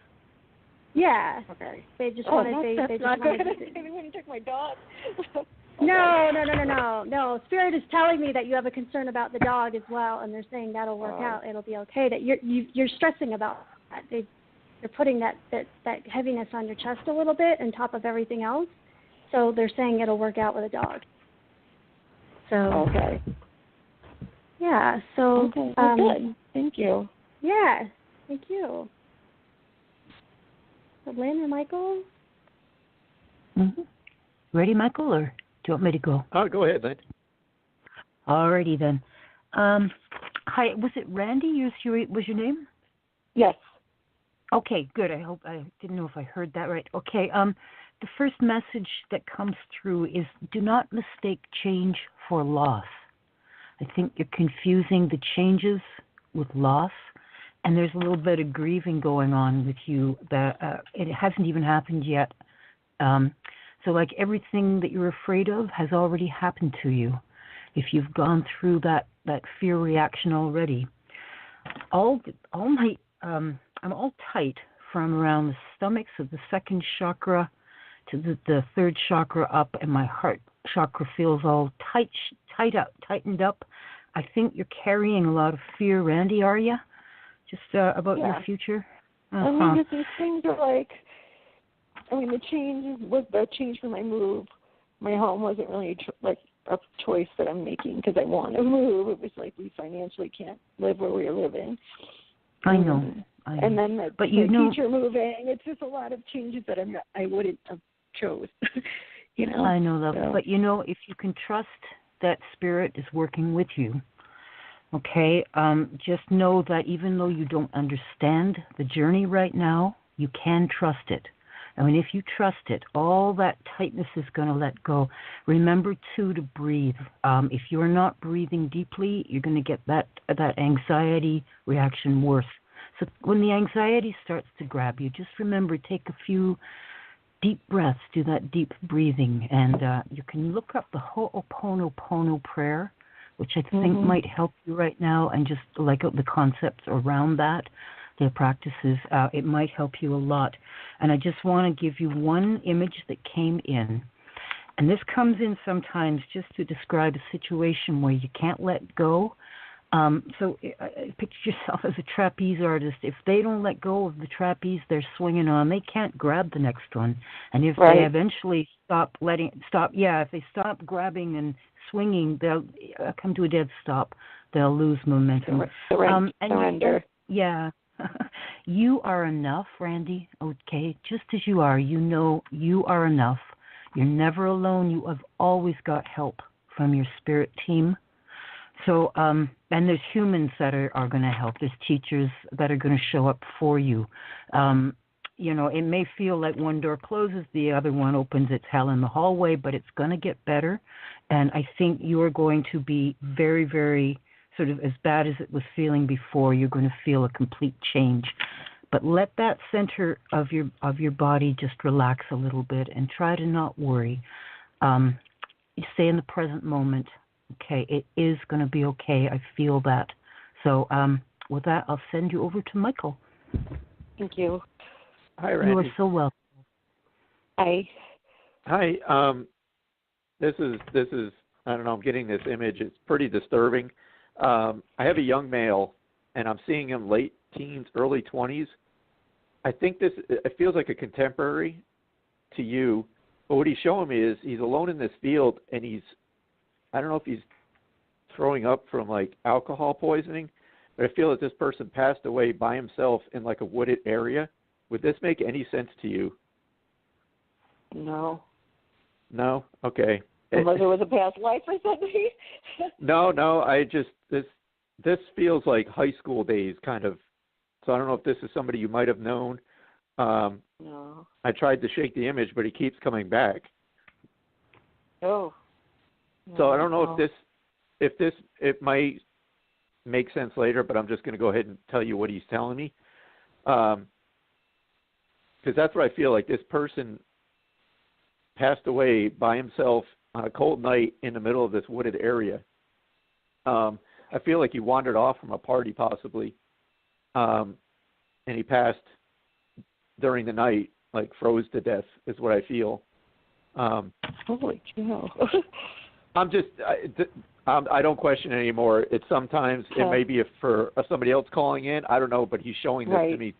Yeah. Okay. They just they wouldn't take my dog. No. Spirit is telling me that you have a concern about the dog as well, and they're saying that'll work out. It'll be okay. That you're stressing about that. They're putting that heaviness on your chest a little bit on top of everything else. So they're saying it'll work out with a dog. So. Okay. Yeah. So. Okay. Good. Thank you. Yeah. Thank you. Lynn or Michael? Mm-hmm. Ready, Michael, or do you want me to go? Oh, go ahead, Lynn. Alrighty then. Hi, was it Randy? Was your name? Yes. Okay, good. I didn't know if I heard that right. Okay. The first message that comes through is do not mistake change for loss. I think you're confusing the changes with loss. And there's a little bit of grieving going on with you that it hasn't even happened yet. So like everything that you're afraid of has already happened to you. If you've gone through that fear reaction already. I'm all tight from around the stomach, so the second chakra to the third chakra up, and my heart chakra feels all tightened up. I think you're carrying a lot of fear, Randy, are you? Just about your future? I mean, because these things are like, the change was the change for my move. My home wasn't really a choice that I'm making because I want to move. It was like we financially can't live where we are living. I know. And then the teacher moving. It's just a lot of changes that I wouldn't have chose. I know that. So. But if you can trust that Spirit is working with you, okay, just know that even though you don't understand the journey right now, you can trust it. I mean, if you trust it, all that tightness is going to let go. Remember, too, to breathe. If you're not breathing deeply, you're going to get that anxiety reaction worse. So when the anxiety starts to grab you, just remember, take a few deep breaths, do that deep breathing, and you can look up the Ho'oponopono prayer, which I think might help you right now, and just like the concepts around that, the practices, it might help you a lot. And I just want to give you one image that came in. And this comes in sometimes just to describe a situation where you can't let go. So picture yourself as a trapeze artist. If they don't let go of the trapeze they're swinging on, they can't grab the next one. And if they eventually if they stop grabbing and swinging, they'll come to a dead stop. They'll lose momentum. Surrender. You are enough, Randy, okay? Just as you are, you are enough. You're never alone. You have always got help from your spirit team. So, and there's humans that are going to help. There's teachers that are going to show up for you. it may feel like one door closes, the other one opens. It's hell in the hallway, but it's going to get better. And I think you're going to be very, very sort of as bad as it was feeling before. You're going to feel a complete change. But let that center of your body just relax a little bit and try to not worry. Stay in the present moment. Okay, it is going to be okay. I feel that. So with that, I'll send you over to Michael. Thank you. Hi, Randy. You are so welcome. Hi. Hi. This is. I don't know. I'm getting this image. It's pretty disturbing. I have a young male, and I'm seeing him late teens, early 20s. I think it feels like a contemporary to you, but what he's showing me is he's alone in this field, and I don't know if he's throwing up from like alcohol poisoning, but I feel that this person passed away by himself in like a wooded area. Would this make any sense to you? No. No? Okay. Unless it was a past life or something. No. This feels like high school days kind of. So I don't know if this is somebody you might have known. No. I tried to shake the image, but he keeps coming back. Oh. No, So I don't know if it might make sense later, but I'm just going to go ahead and tell you what he's telling me. Because that's what I feel like. This person passed away by himself on a cold night in the middle of this wooded area. I feel like he wandered off from a party possibly. And he passed during the night, like froze to death is what I feel. Holy cow. I don't question it anymore. It's sometimes, it may be for somebody else calling in. I don't know, but he's showing this to me.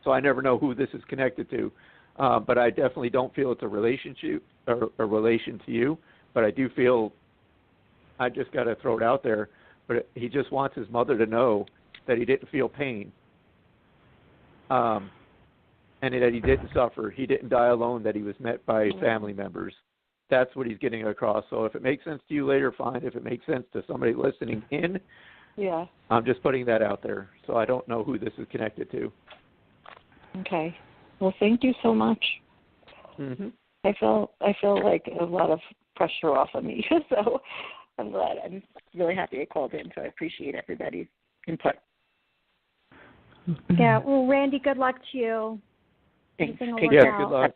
So I never know who this is connected to. But I definitely don't feel it's a relationship or a relation to you. But I do feel, I just got to throw it out there, but he just wants his mother to know that he didn't feel pain. And that he didn't suffer. He didn't die alone, that he was met by family members. That's what he's getting across. So if it makes sense to you later, fine. If it makes sense to somebody listening in, I'm just putting that out there. So I don't know who this is connected to. Okay. Well, thank you so much. Mm-hmm. I feel like a lot of pressure off of me. So I'm glad. I'm really happy I called in. So I appreciate everybody's input. Yeah. Well, Randy, good luck to you. Thanks. Take care. Good luck.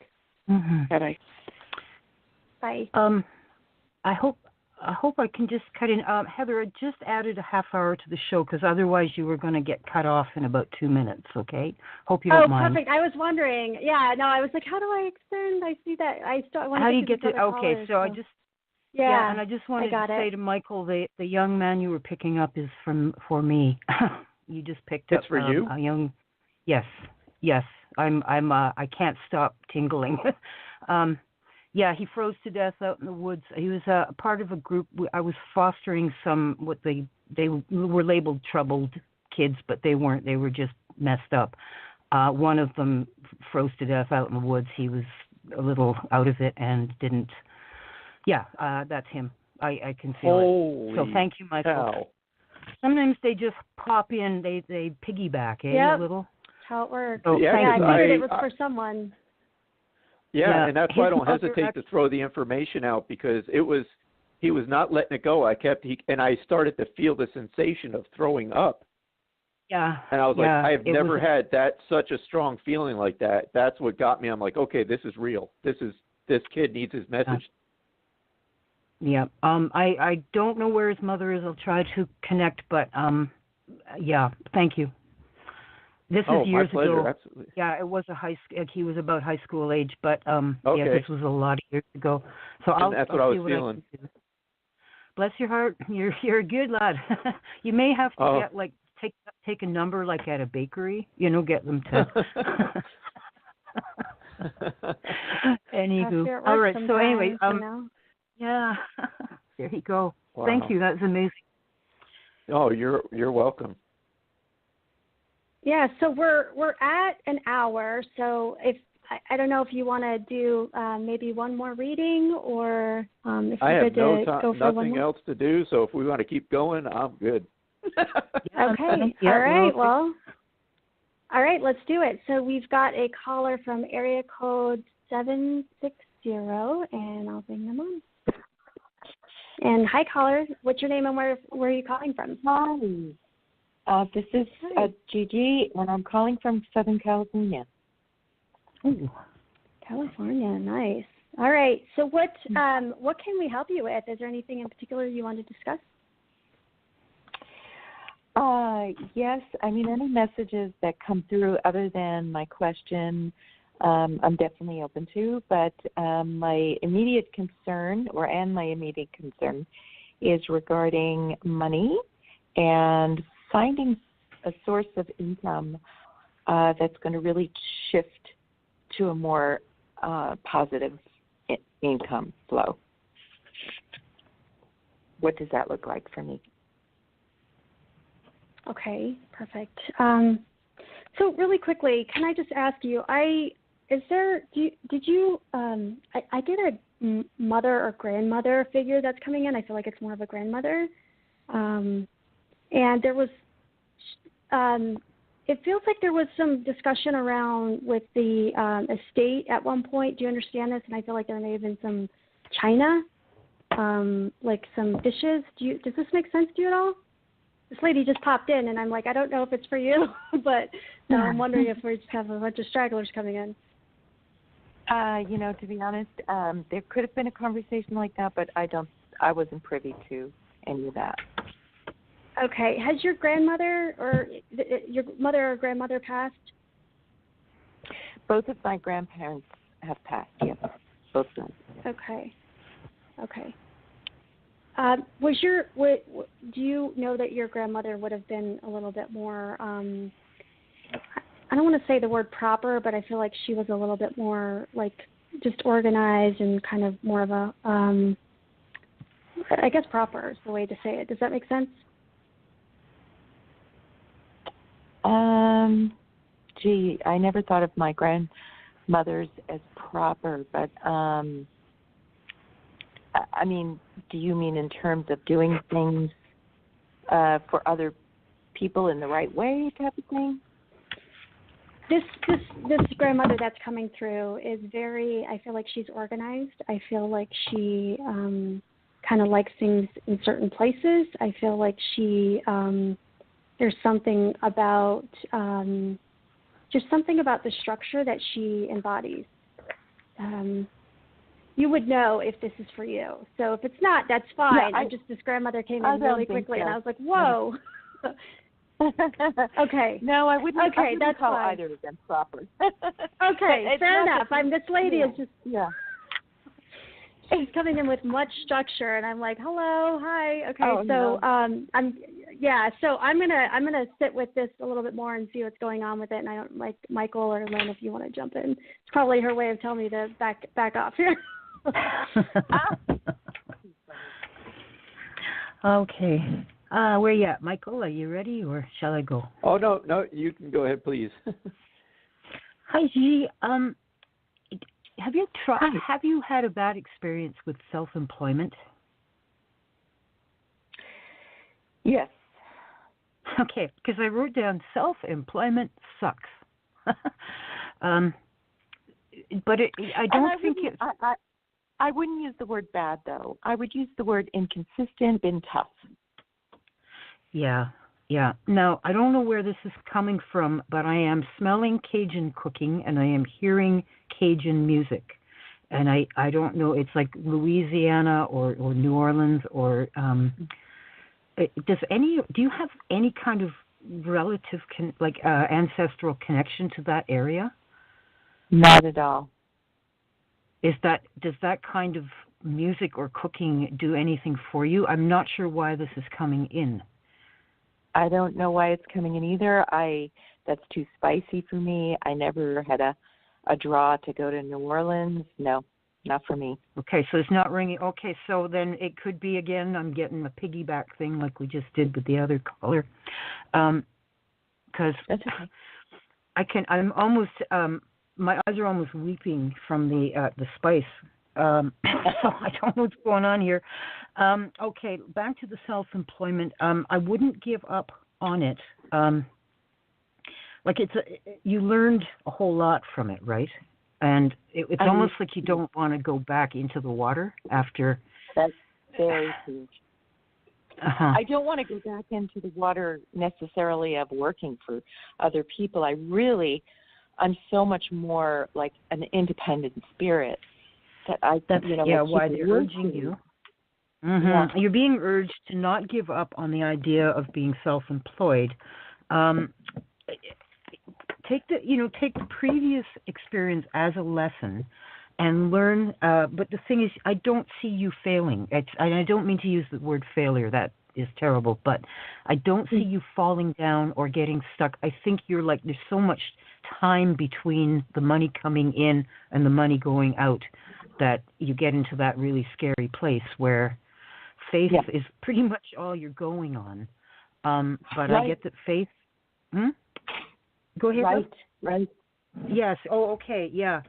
Mm-hmm. Bye-bye. Bye. I hope I can just cut in. Heather, I just added a half hour to the show because otherwise you were going to get cut off in about 2 minutes, okay? Hope you don't mind. Oh, perfect. I was wondering. Yeah, no, I was like, how do I extend? I see that. I want How to do you get to, okay, callers, so I just, and I just wanted to say to Michael, the young man you were picking up is for me. You just picked up. It's for you? A young, yes. I can't stop tingling. Yeah, he froze to death out in the woods. He was a part of a group. I was fostering some what they were labeled troubled kids, but they weren't. They were just messed up. One of them froze to death out in the woods. He was a little out of it and didn't. Yeah, that's him. I can feel it. So thank you, Michael. Cow. Sometimes they just pop in. They piggyback, a little. That's how it works. Oh, yeah, I figured it was for someone. Yeah, and that's why I don't hesitate to throw the information out because he was not letting it go. I started to feel the sensation of throwing up. Yeah. And I was like, I have never had such a strong feeling like that. That's what got me. I'm like, okay, this is real. This kid needs his message. Yeah. I don't know where his mother is. I'll try to connect, but thank you. This is years ago. Absolutely. Yeah, it was he was about high school age, but okay. this was a lot of years ago. So that's what I'll I see was what feeling. I can do. Bless your heart. You're a good lad. You may have to get take a number like at a bakery, get them to Anywho. All right, so anyway, yeah. There you go. Wow. Thank you. That's amazing. Oh, you're welcome. Yeah, so we're at an hour. So if I don't know if you want to do maybe one more reading or if I you're have good to go for nothing else to do. So if we want to keep going, I'm good. Okay. All right. Well, All right, let's do it. So we've got a caller from area code 760, and I'll bring them on. And hi, caller. What's your name and where are you calling from? Hi. This is Gigi, and I'm calling from Southern California. Ooh, California, nice. All right. So what can we help you with? Is there anything in particular you want to discuss? Yes. I mean, any messages that come through other than my question, I'm definitely open to. But my immediate concern is regarding money and finding a source of income that's going to really shift to a more positive income flow. What does that look like for me? Okay, perfect. So really quickly, can I just ask you, I get a mother or grandmother figure that's coming in. I feel like it's more of a grandmother. And there was, it feels like there was some discussion around with the estate at one point. Do you understand this? And I feel like there may have been some china, like some dishes. Does this make sense to you at all? This lady just popped in, and I'm like, I don't know if it's for you, but no, I'm wondering if we just have a bunch of stragglers coming in. To be honest, there could have been a conversation like that, but I wasn't privy to any of that. Okay. Has your grandmother or your mother or grandmother passed? Both of my grandparents have passed, yes. Both of them. Okay. Do you know that your grandmother would have been a little bit more, I don't want to say the word proper, but I feel like she was a little bit more like just organized and kind of more of a, I guess proper is the way to say it. Does that make sense? Gee, I never thought of my grandmothers as proper, but I mean, do you mean in terms of doing things for other people in the right way type of thing? This grandmother that's coming through is very, I feel like she's organized. I feel like she kind of likes things in certain places. I feel like she, there's something about, just something about the structure that she embodies. You would know if this is for you. So if it's not, that's fine. Yeah, this grandmother came in really quickly, and I was like, whoa. Okay. No, I wouldn't. Okay, I wouldn't that's call fine. either of them proper. Okay, fair enough. This lady is just. Yeah. She's coming in with much structure, and I'm like, hello, hi. Okay, so no. So I'm gonna sit with this a little bit more and see what's going on with it. And I don't like Michael or Lynn if you want to jump in. It's probably her way of telling me to back off here. Okay. Where you at, Michael? Are you ready, or shall I go? Oh no, you can go ahead, please. Hi, Gigi. Have you had a bad experience with self-employment? Yes. Okay, because I wrote down self-employment sucks. But I don't think it. I wouldn't use the word bad, though. I would use the word inconsistent and tough. Yeah. Now, I don't know where this is coming from, but I am smelling Cajun cooking, and I am hearing Cajun music. And I don't know, it's like Louisiana or New Orleans or do you have any kind of relative, ancestral connection to that area? Not at all. Does that kind of music or cooking do anything for you? I'm not sure why this is coming in. I don't know why it's coming in either. That's too spicy for me. I never had a draw to go to New Orleans. No, not for me. Okay, so it's not ringing. Okay, so then it could be, again, I'm getting a piggyback thing like we just did with the other caller. Because that's okay. I'm almost, my eyes are almost weeping from the spice. So I don't know what's going on here. Okay, back to the self-employment. I wouldn't give up on it. like you learned a whole lot from it, right? And it's almost like you don't want to go back into the water after. That's very huge. Uh-huh. I don't want to go back into the water necessarily of working for other people. I'm so much more like an independent spirit that That's like why they're urging you. Mm-hmm. Yeah. You're being urged to not give up on the idea of being self-employed. Take the previous experience as a lesson and learn. But the thing is, I don't see you failing. And I don't mean to use the word failure. That is terrible. But I don't see you falling down or getting stuck. I think you're like, there's so much time between the money coming in and the money going out that you get into that really scary place where faith is pretty much all you're going on. But I get that faith. Go ahead. Right. Yes. Oh, okay. Yeah.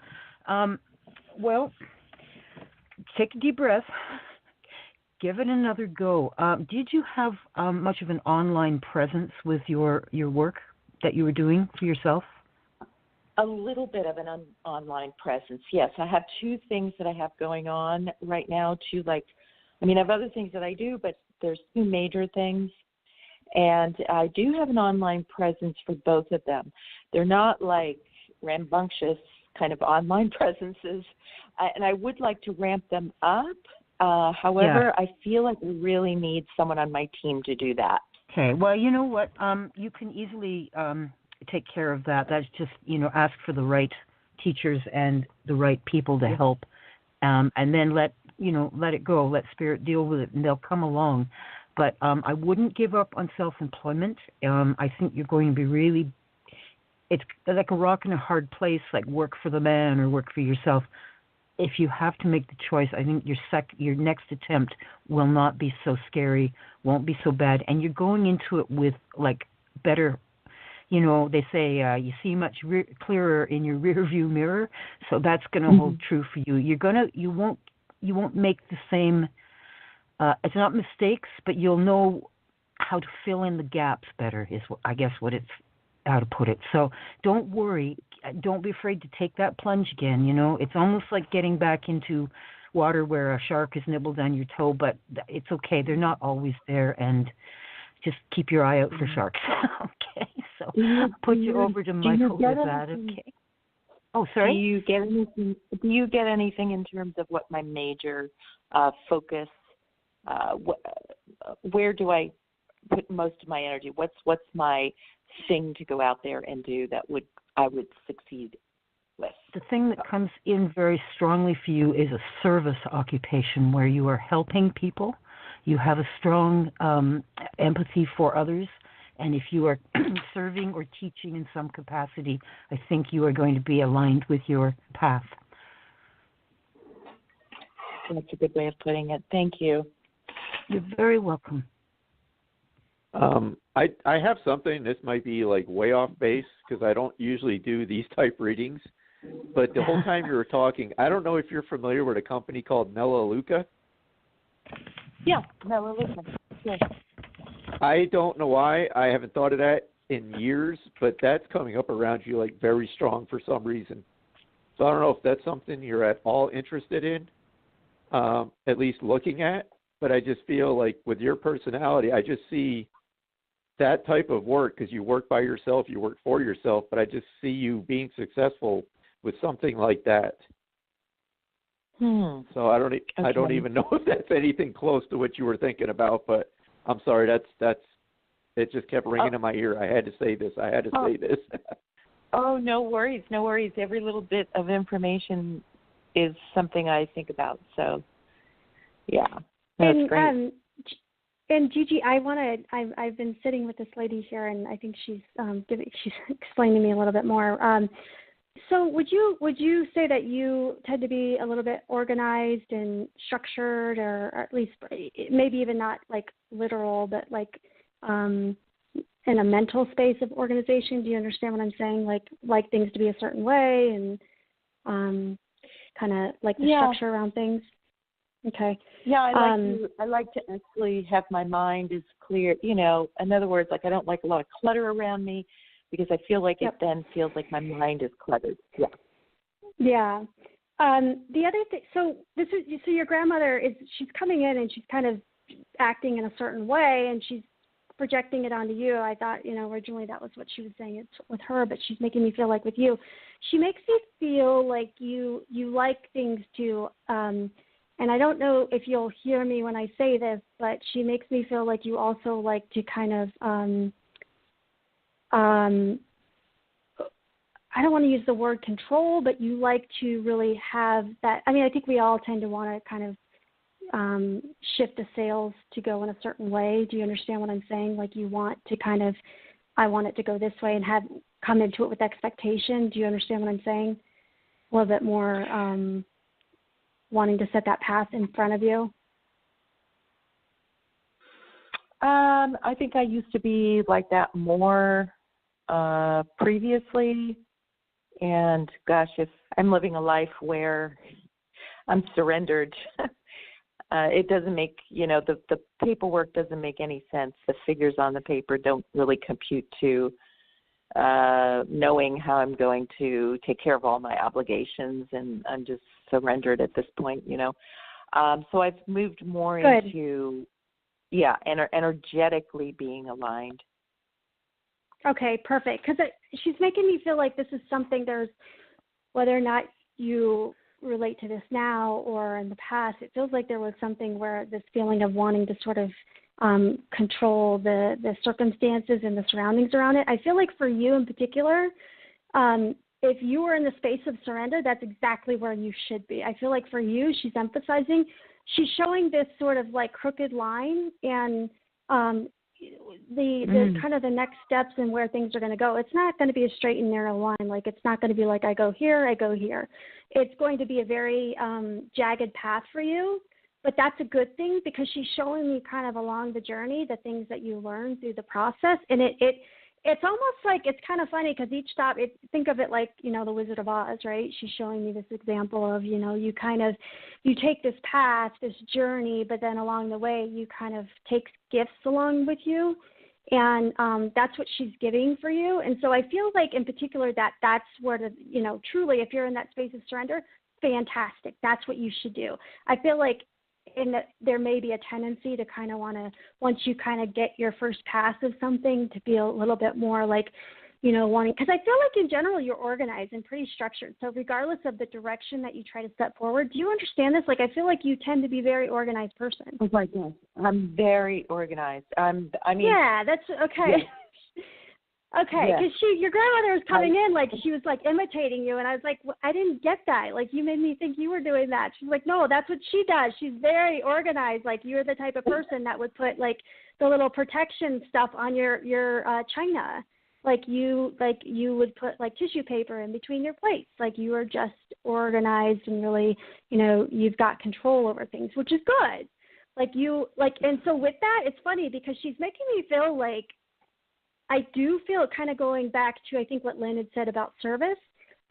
Well, take a deep breath. Give it another go. Did you have much of an online presence with your work that you were doing for yourself? A little bit of an online presence, yes. I have two things that I have going on right now. I have other things that I do, but there's two major things. And I do have an online presence for both of them. They're not like rambunctious kind of online presences, and I would like to ramp them up. However, I feel like we really need someone on my team to do that. Okay. Well, you know what? You can easily take care of that. That's just, ask for the right teachers and the right people to help, and then let it go. Let Spirit deal with it, and they'll come along. But I wouldn't give up on self-employment. I think you're going to be really, it's like a rock in a hard place, like work for the man or work for yourself. If you have to make the choice, I think your next attempt will not be so scary, won't be so bad, and you're going into it with like better. They say you see much clearer in your rear view mirror, so that's going to hold true for you. You won't make the same. It's not mistakes, but you'll know how to fill in the gaps better. Is how to put it. So don't worry. Don't be afraid to take that plunge again. It's almost like getting back into water where a shark has nibbled on your toe, but it's okay. They're not always there, and just keep your eye out for sharks. Okay. So I'll put you over to Michael with that. Okay. Oh, sorry. Do you get anything in terms of what my major focus? Where do I put most of my energy? What's my thing to go out there and do that I would succeed with? The thing that comes in very strongly for you is a service occupation where you are helping people. You have a strong empathy for others, and if you are serving or teaching in some capacity, I think you are going to be aligned with your path. That's a good way of putting it. Thank you. You're very welcome. I have something. This might be like way off base because I don't usually do these type readings. But the whole time you were talking, I don't know if you're familiar with a company called Melaleuca. Yeah, Melaleuca. Yes. I don't know why. I haven't thought of that in years, but that's coming up around you like very strong for some reason. So I don't know if that's something you're at all interested in, at least looking at. But I just feel like with your personality, I just see that type of work because you work by yourself, you work for yourself, but I just see you being successful with something like that. So I don't even know if that's anything close to what you were thinking about, but I'm sorry, that's it just kept ringing in my ear. I had to say this. Say this. Oh, no worries. Every little bit of information is something I think about. So, yeah. That's great. And Gigi, I've been sitting with this lady here, and I think she's explaining to me a little bit more. So would you say that you tend to be a little bit organized and structured, or at least maybe even not like literal, but like in a mental space of organization? Do you understand what I'm saying? Like things to be a certain way, and kind of like the structure around things. Okay. Yeah, I like to actually have my mind as clear. In other words, like I don't like a lot of clutter around me. because I feel like it then feels like my mind is cluttered. Yeah. Yeah. The other thing, so your grandmother she's coming in and she's kind of acting in a certain way and she's projecting it onto you. I thought, originally that was what she was saying it's with her, but she's making me feel like with you. She makes me feel like you like things to, and I don't know if you'll hear me when I say this, but she makes me feel like you also like to kind of, I don't want to use the word control, but you like to really have that. I mean, I think we all tend to want to kind of shift the sales to go in a certain way. Do you understand what I'm saying? Like you want to kind of, I want it to go this way and come into it with expectation. Do you understand what I'm saying? A little bit more wanting to set that path in front of you. I think I used to be like that more previously. And gosh, if I'm living a life where I'm surrendered, it doesn't make, the paperwork doesn't make any sense. The figures on the paper don't really compute to knowing how I'm going to take care of all my obligations, and I'm just surrendered at this point, So I've moved more into, energetically being aligned. Okay, perfect. Because she's making me feel like this is something whether or not you relate to this now or in the past, it feels like there was something where this feeling of wanting to sort of control the circumstances and the surroundings around it. I feel like for you in particular, if you were in the space of surrender, that's exactly where you should be. I feel like for you, she's showing this sort of like crooked line and the kind of the next steps and where things are going to go. It's not going to be a straight and narrow line. Like it's not going to be like I go here, I go here. It's going to be a very jagged path for you, but that's a good thing because she's showing me kind of along the journey the things that you learn through the process, and it's almost like it's kind of funny because each stop, think of it like, the Wizard of Oz, right? She's showing me this example of, you take this path, this journey, but then along the way you kind of take gifts along with you. And that's what she's giving for you. And so I feel like in particular that's where truly, if you're in that space of surrender, fantastic. That's what you should do. I feel like there may be a tendency to kind of want to, once you kind of get your first pass of something, to be a little bit more like, wanting, because I feel like in general you're organized and pretty structured. So regardless of the direction that you try to step forward, do you understand this? Like I feel like you tend to be a very organized person. Oh my God, I'm very organized. Yeah, that's okay. Yeah. Okay, because your grandmother was coming in, like, she was, like, imitating you, and I was like, well, I didn't get that. Like, you made me think you were doing that. She's like, no, that's what she does. She's very organized. Like, you're the type of person that would put, like, the little protection stuff on your china. Like, you would put, like, tissue paper in between your plates. Like, you are just organized and really, you've got control over things, which is good. And so with that, it's funny because she's making me feel like, I do feel kind of going back to, I think, what Lynn had said about service.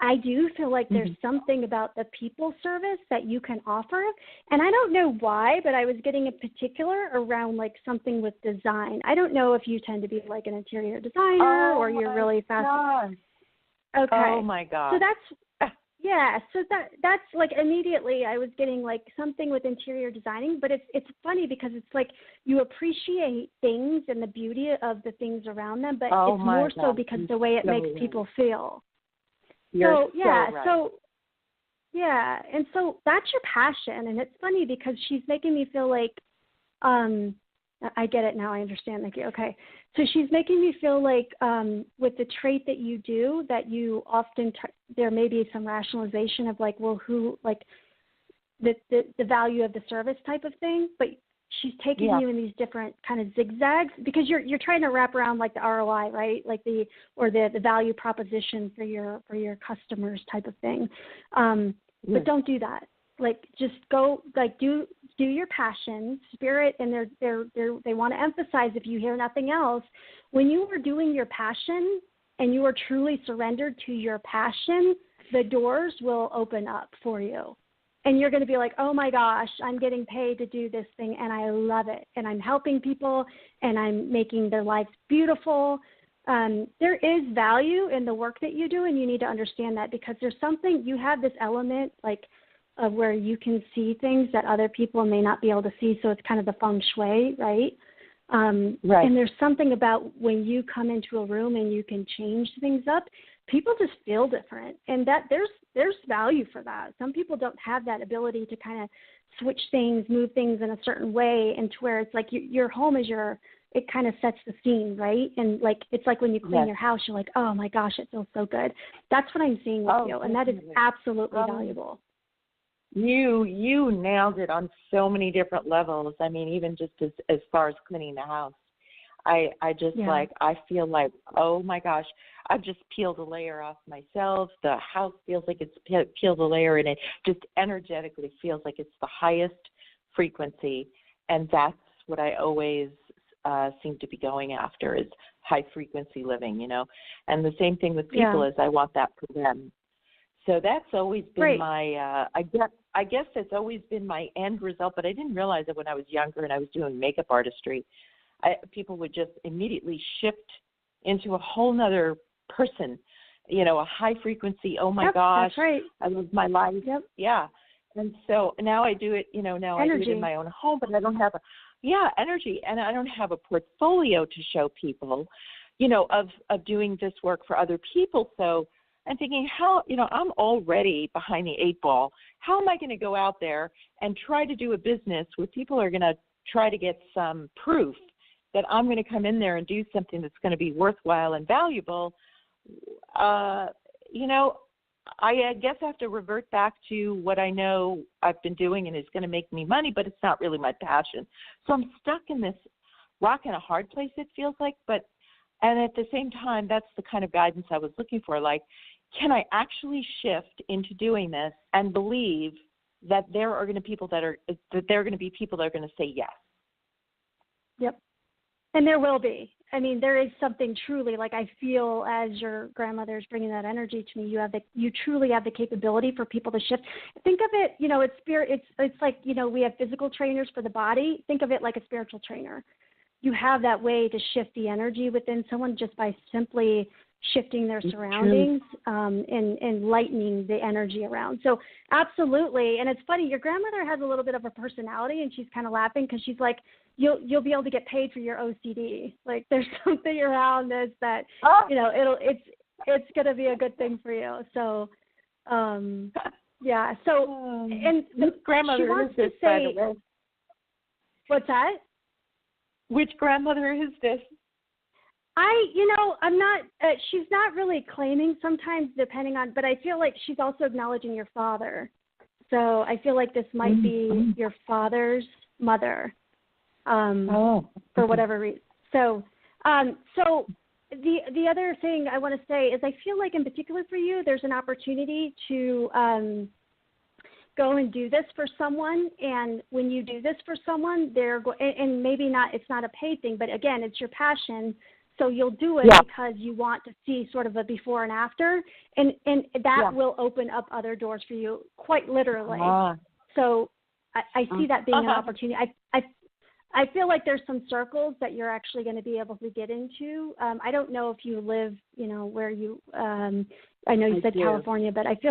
I do feel like there's something about the people service that you can offer. And I don't know why, but I was getting a particular around like something with design. I don't know if you tend to be like an interior designer or you're really fast. God. Okay. Oh my God. So that's like immediately I was getting like something with interior designing, but it's funny because it's like you appreciate things and the beauty of the things around them, but it's more so because the way it makes people feel. You're so right. And so that's your passion, and it's funny because she's making me feel like I get it now. I understand. Thank you. Okay. So she's making me feel like with the trait that you do, that you often there may be some rationalization of like, well, who like the value of the service type of thing, but she's taking you in these different kind of zigzags because you're trying to wrap around like the ROI, right? Like the value proposition for your customers type of thing. But don't do that. Like just go like do your passion, spirit, and they want to emphasize, if you hear nothing else, when you are doing your passion and you are truly surrendered to your passion, the doors will open up for you. And you're going to be like, oh my gosh, I'm getting paid to do this thing and I love it. And I'm helping people and I'm making their lives beautiful. there is value in the work that you do, and you need to understand that, because there's something, you have this element like of where you can see things that other people may not be able to see. So it's kind of the feng shui, right? Right. And there's something about when you come into a room and you can change things up, people just feel different, and that there's value for that. Some people don't have that ability to kind of switch things, move things in a certain way, and to where it's like your home is it kind of sets the scene, right? And like it's like when you clean your house, you're like, oh my gosh, it feels so good. That's what I'm seeing with you, and that is absolutely valuable. You nailed it on so many different levels. I mean, even just as far as cleaning the house, I just like, I feel like, oh my gosh, I've just peeled a layer off myself. The house feels like it's peeled a layer, and it just energetically feels like it's the highest frequency. And that's what I always seem to be going after, is high frequency living, you know. And the same thing with people is I want that for them. So that's always been my, I guess that's always been my end result, but I didn't realize it when I was younger and I was doing makeup artistry. People would just immediately shift into a whole nother person, you know, a high frequency, oh my gosh, that's right. I love my life. Yep. Yeah. And so now I do it, you know, now energy. I do it in my own home, but I don't have energy, and I don't have a portfolio to show people, you know, of doing this work for other people. So I'm thinking, how, you know, I'm already behind the 8 ball. How am I going to go out there and try to do a business where people are going to try to get some proof that I'm going to come in there and do something that's going to be worthwhile and valuable? You know, I guess I have to revert back to what I know I've been doing and is going to make me money, but it's not really my passion. So I'm stuck in this rock and a hard place, it feels like. And at the same time, that's the kind of guidance I was looking for. Like, can I actually shift into doing this and believe that there are going to be people that are going to say yes? Yep. And there will be. I mean, there is something truly, like, I feel as your grandmother is bringing that energy to me, you truly have the capability for people to shift. Think of it, you know, it's spirit. It's like, you know, we have physical trainers for the body. Think of it like a spiritual trainer. You have that way to shift the energy within someone just by simply shifting their surroundings and lightening the energy around. So absolutely. And it's funny, your grandmother has a little bit of a personality, and she's kind of laughing because she's like, you'll be able to get paid for your OCD. Like, there's something around this that, you know, it's going to be a good thing for you. So, yeah. So, and grandmother she wants is this, to say, by the way? What's that? Which grandmother is this? I'm not, she's not really claiming sometimes, depending on, but I feel like she's also acknowledging your father. So I feel like this might be your father's mother, for whatever reason. So the other thing I want to say is, I feel like in particular for you, there's an opportunity to go and do this for someone. And when you do this for someone, and maybe not, it's not a paid thing, but again, it's your passion. So you'll do it because you want to see sort of a before and after, and that will open up other doors for you, quite literally. So I see that being an opportunity. I feel like there's some circles that you're actually going to be able to get into. I don't know if you live, you know, where you. I know you said California, but I just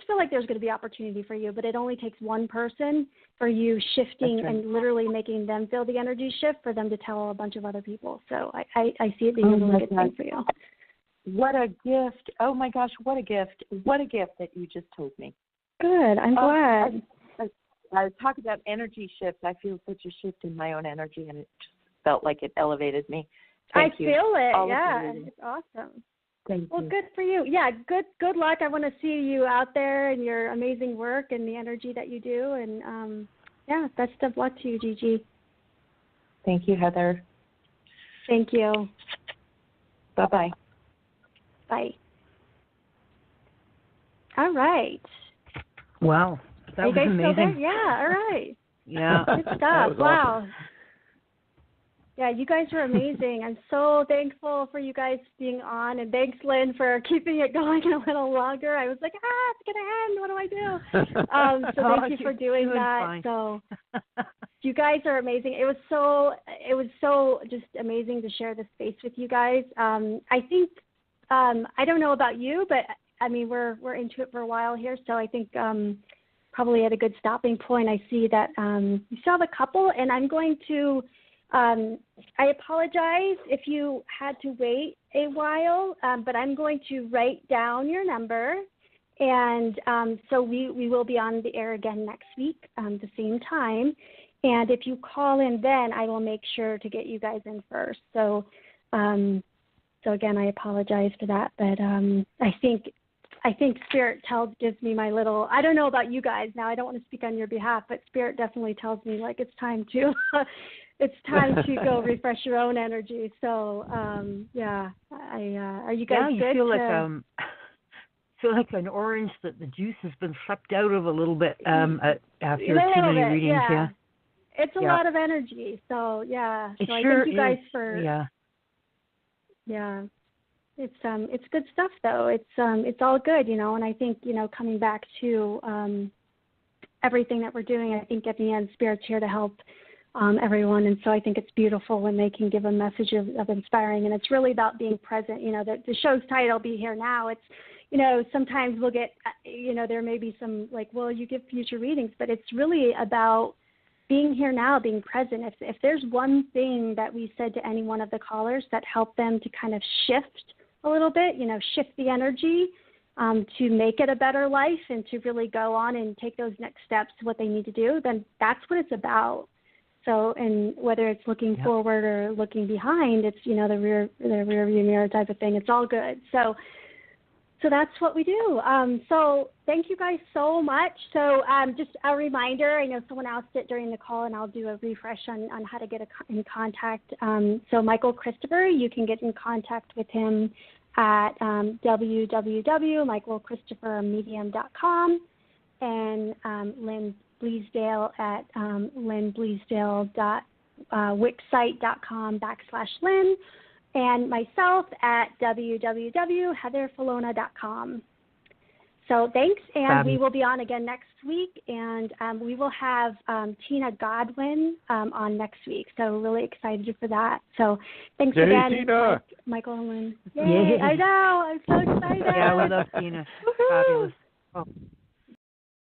feel like there's going to be opportunity for you, but it only takes one person for you shifting and literally making them feel the energy shift for them to tell a bunch of other people. So I see it being a really good thing for you. What a gift. Oh my gosh, what a gift. What a gift that you just told me. Good. I'm glad. I talk about energy shifts. I feel such a shift in my own energy, and it just felt like it elevated me. Thank you. I feel it. All It's awesome. Thank you. Good for you. Yeah, good luck. I want to see you out there and your amazing work and the energy that you do. And, best of luck to you, Gigi. Thank you, Heather. Thank you. Bye-bye. Bye. All right. Wow. That was amazing. Still there? Yeah, all right. Yeah. Good stuff. Wow. Awesome. Yeah, you guys are amazing. I'm so thankful for you guys being on, and thanks, Lynn, for keeping it going a little longer. I was like, it's going to end. What do I do? So thank you for doing that. Fine. So, You guys are amazing. It was so just amazing to share this space with you guys. I think I don't know about you, but I mean we're into it for a while here, so I think probably at a good stopping point. I see that you still have a couple, and I'm going to. I apologize if you had to wait a while, but I'm going to write down your number, and so we will be on the air again next week the same time. And if you call in then, I will make sure to get you guys in first. So again, I apologize for that, but I think Spirit gives me my little, I don't know about you guys now, I don't want to speak on your behalf, but Spirit definitely tells me like it's time to go refresh your own energy. So are you guys you good? Feel like an orange that the juice has been sucked out of a little bit after too many readings. Yeah. It's a lot of energy. So It so sure I thank you guys is. for Yeah. It's good stuff though. It's all good, and I think, coming back to everything that we're doing, I think at the end Spirit's here to help everyone, and so I think it's beautiful when they can give a message of inspiring, and it's really about being present. The show's title, Be Here Now. It's sometimes we'll get there may be some like, well, you give future readings, but it's really about being here now, being present. If there's one thing that we said to any one of the callers that helped them to kind of shift a little bit, shift the energy to make it a better life and to really go on and take those next steps to what they need to do, then that's what it's about. So, and whether it's looking forward or looking behind, it's, the rear view mirror type of thing. It's all good. So that's what we do. So thank you guys so much. So just a reminder, I know someone asked it during the call, and I'll do a refresh on how to get in contact. So Michael Christopher, you can get in contact with him at www.michaelchristophermedium.com, and Lynn Bleasdale at lynnbleasdale.wixsite.com/Lynn, and myself at www.heatherfallona.com. So thanks, and we will be on again next week, and we will have Tina Godwin on next week. So really excited for that. So thanks again, Tina. Michael and Lynn. Yay, I know, I'm so excited. Yeah, we love Tina. Fabulous. Oh.